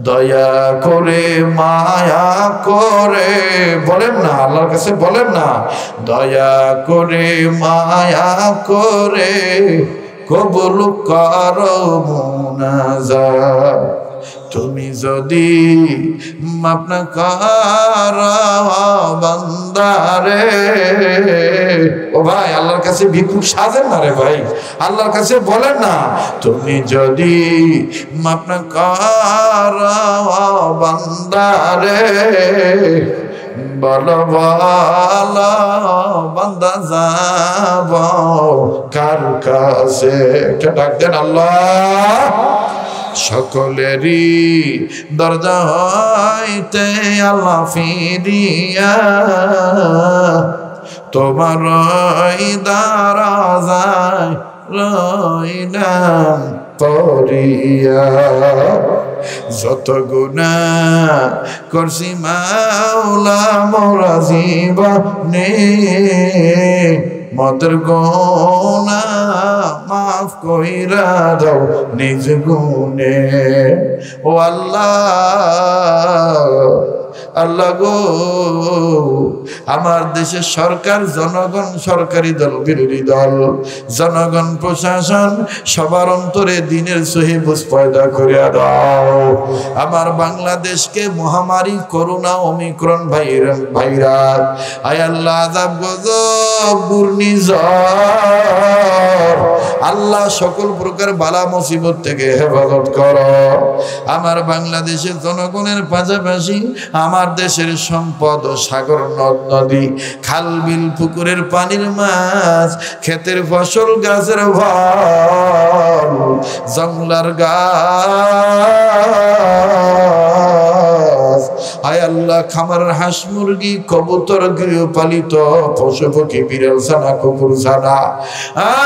দয়া করে মায়া করে, বলেন না আল্লাহর কাছে, বলেন না, দয়া করে মায়া করে কবুল করো মুনাজাত। তুমি যদি মাফ না করো বান্দারে, ও ভাই আল্লাহর কাছে ভিক্ষুক সাজেন না রে ভাই, আল্লাহর কাছে বলেন না, তুমি যদি মাফ না করো বান্দারে, বলো বলো বান্দা যাব কার কাছে। একটা ডাক দেন আল্লাহ। সকলেরই দরজা হইতে আল্লাহ ফিরিয়া তোমার দরজায় রইলাম পড়িয়া। যত গুনাহ করছি মাওলা মোরা জীবনে, মদের গুনাহ মাফ কইরা দাও নিজ গুণে। ও আল্লাহ, আল্লাহ গো, আমার দেশের সরকার, জনগণ, সরকারি দল, বিরোধী দল, জনগণ, প্রশাসন, সবার অন্তরে দিনের সহি বুঝ পয়দা করিয়া দাও। আমার বাংলাদেশকে মহামারী করোনা ওমিক্রন ভাইরাস, আয় আল্লাহ আযাব গজব ঘূর্ণিঝড়, আল্লাহ সকল প্রকার বালা মুসিবত থেকে হেফাজত করো। আমার বাংলাদেশের জনগণের পাশাপাশি আমার দেশের সম্পদ, সাগর, নদ নদী, খাল বিল, পুকুরের পানির মাছ, ক্ষেতের ফসল, গাছের ফল, জঙ্গলার গাছ, আয় আল্লাহ খামারের হাঁস মুরগি কবুতর গৃহপালিত পশু পক্ষী বিড়াল ছানা কুকুর ছানা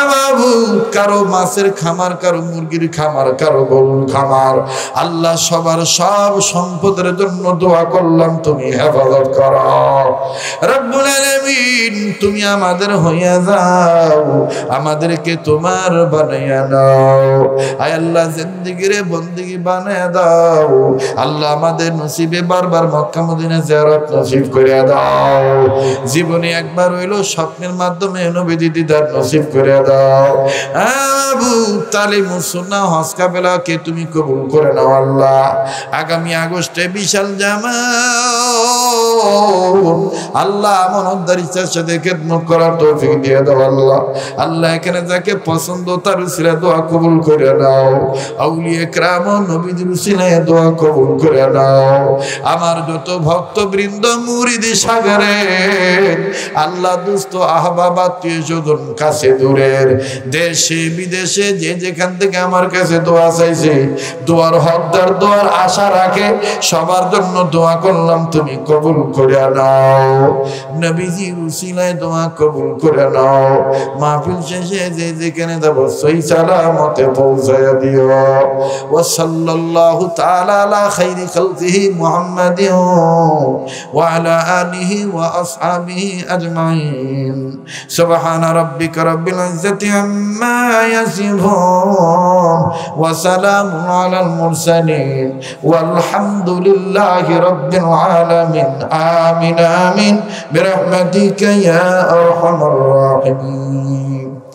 বাবু কারো মাছের খামার কারো মুরগির খামার কারো গরুর খামার আল্লাহ সবার সব সম্পদের জন্য দোয়া করলাম তুমি হেফাজত করো রব্বুল আলামিন তুমি আমাদের হইয়া যাও আমাদেরকে তোমার বানাইয়া নাও আয় আল্লাহ জিন্দেগিরে বন্দেগি বানাইয়া দাও আল্লাহ আমাদের নসিবে বারবার মক্কা মদিনা জিয়ারত নসিব করিয়া দাও জীবনে একবার হইলো স্বপ্নের মাধ্যমে নবী দিদার নসিব করিয়া দাও আবু তালিম সুন্নাহ হজ কাফেলাকে তুমি কবুল করে নাও আল্লাহ আগামী আগস্টে বিশাল জামাত আল্লাহ আমানতদার ইচ্ছার সাথে খেদমত করার তৌফিক দিয়ে দাও আল্লাহ আল্লাহ এখানে যাকে পছন্দ তার উসিলা দোয়া কবুল করে নাও আউলিয়া کرام ও নবীদের উসিলায় দোয়া কবুল করে নাও আমার যত ভক্তবৃন্দ মুরিদ সাগরে আল্লাহ দোস্ত আহবাব আত্মীয় স্বজন কাছে দূরের দেশে বিদেশে যে যেখান থেকে আমার কাছে দোয়া চাইছে দোয়ার হকদার দোয়ার আশা রাখে সবার জন্য দোয়া করলাম তুমি কবুল করে নাও নবীজির উসিলায় দোয়া কবুল করে নাও মাহফিল শেষে যে যেখানে যাব সহি সালামতে পৌঁছায়া দিও ওয়া সাল্লাল্লাহু তাআলা আলা খাইরি খালকিহি মুহাম্মাদিন ওয়া আলা আলিহি ওয়া আসহাবিহি আজমাইন সুবহানা রাব্বিকা রাব্বিল ইজ্জাতি আম্মা ইয়াসিফুন ওয়া সালামুন আলাল মুরসালিন ওয়ালহামদুলিল্লাহি রাব্বিল আলামিন আমিন আমিন বিরহমাতিকা ইয়া আরহামার রাহিমিন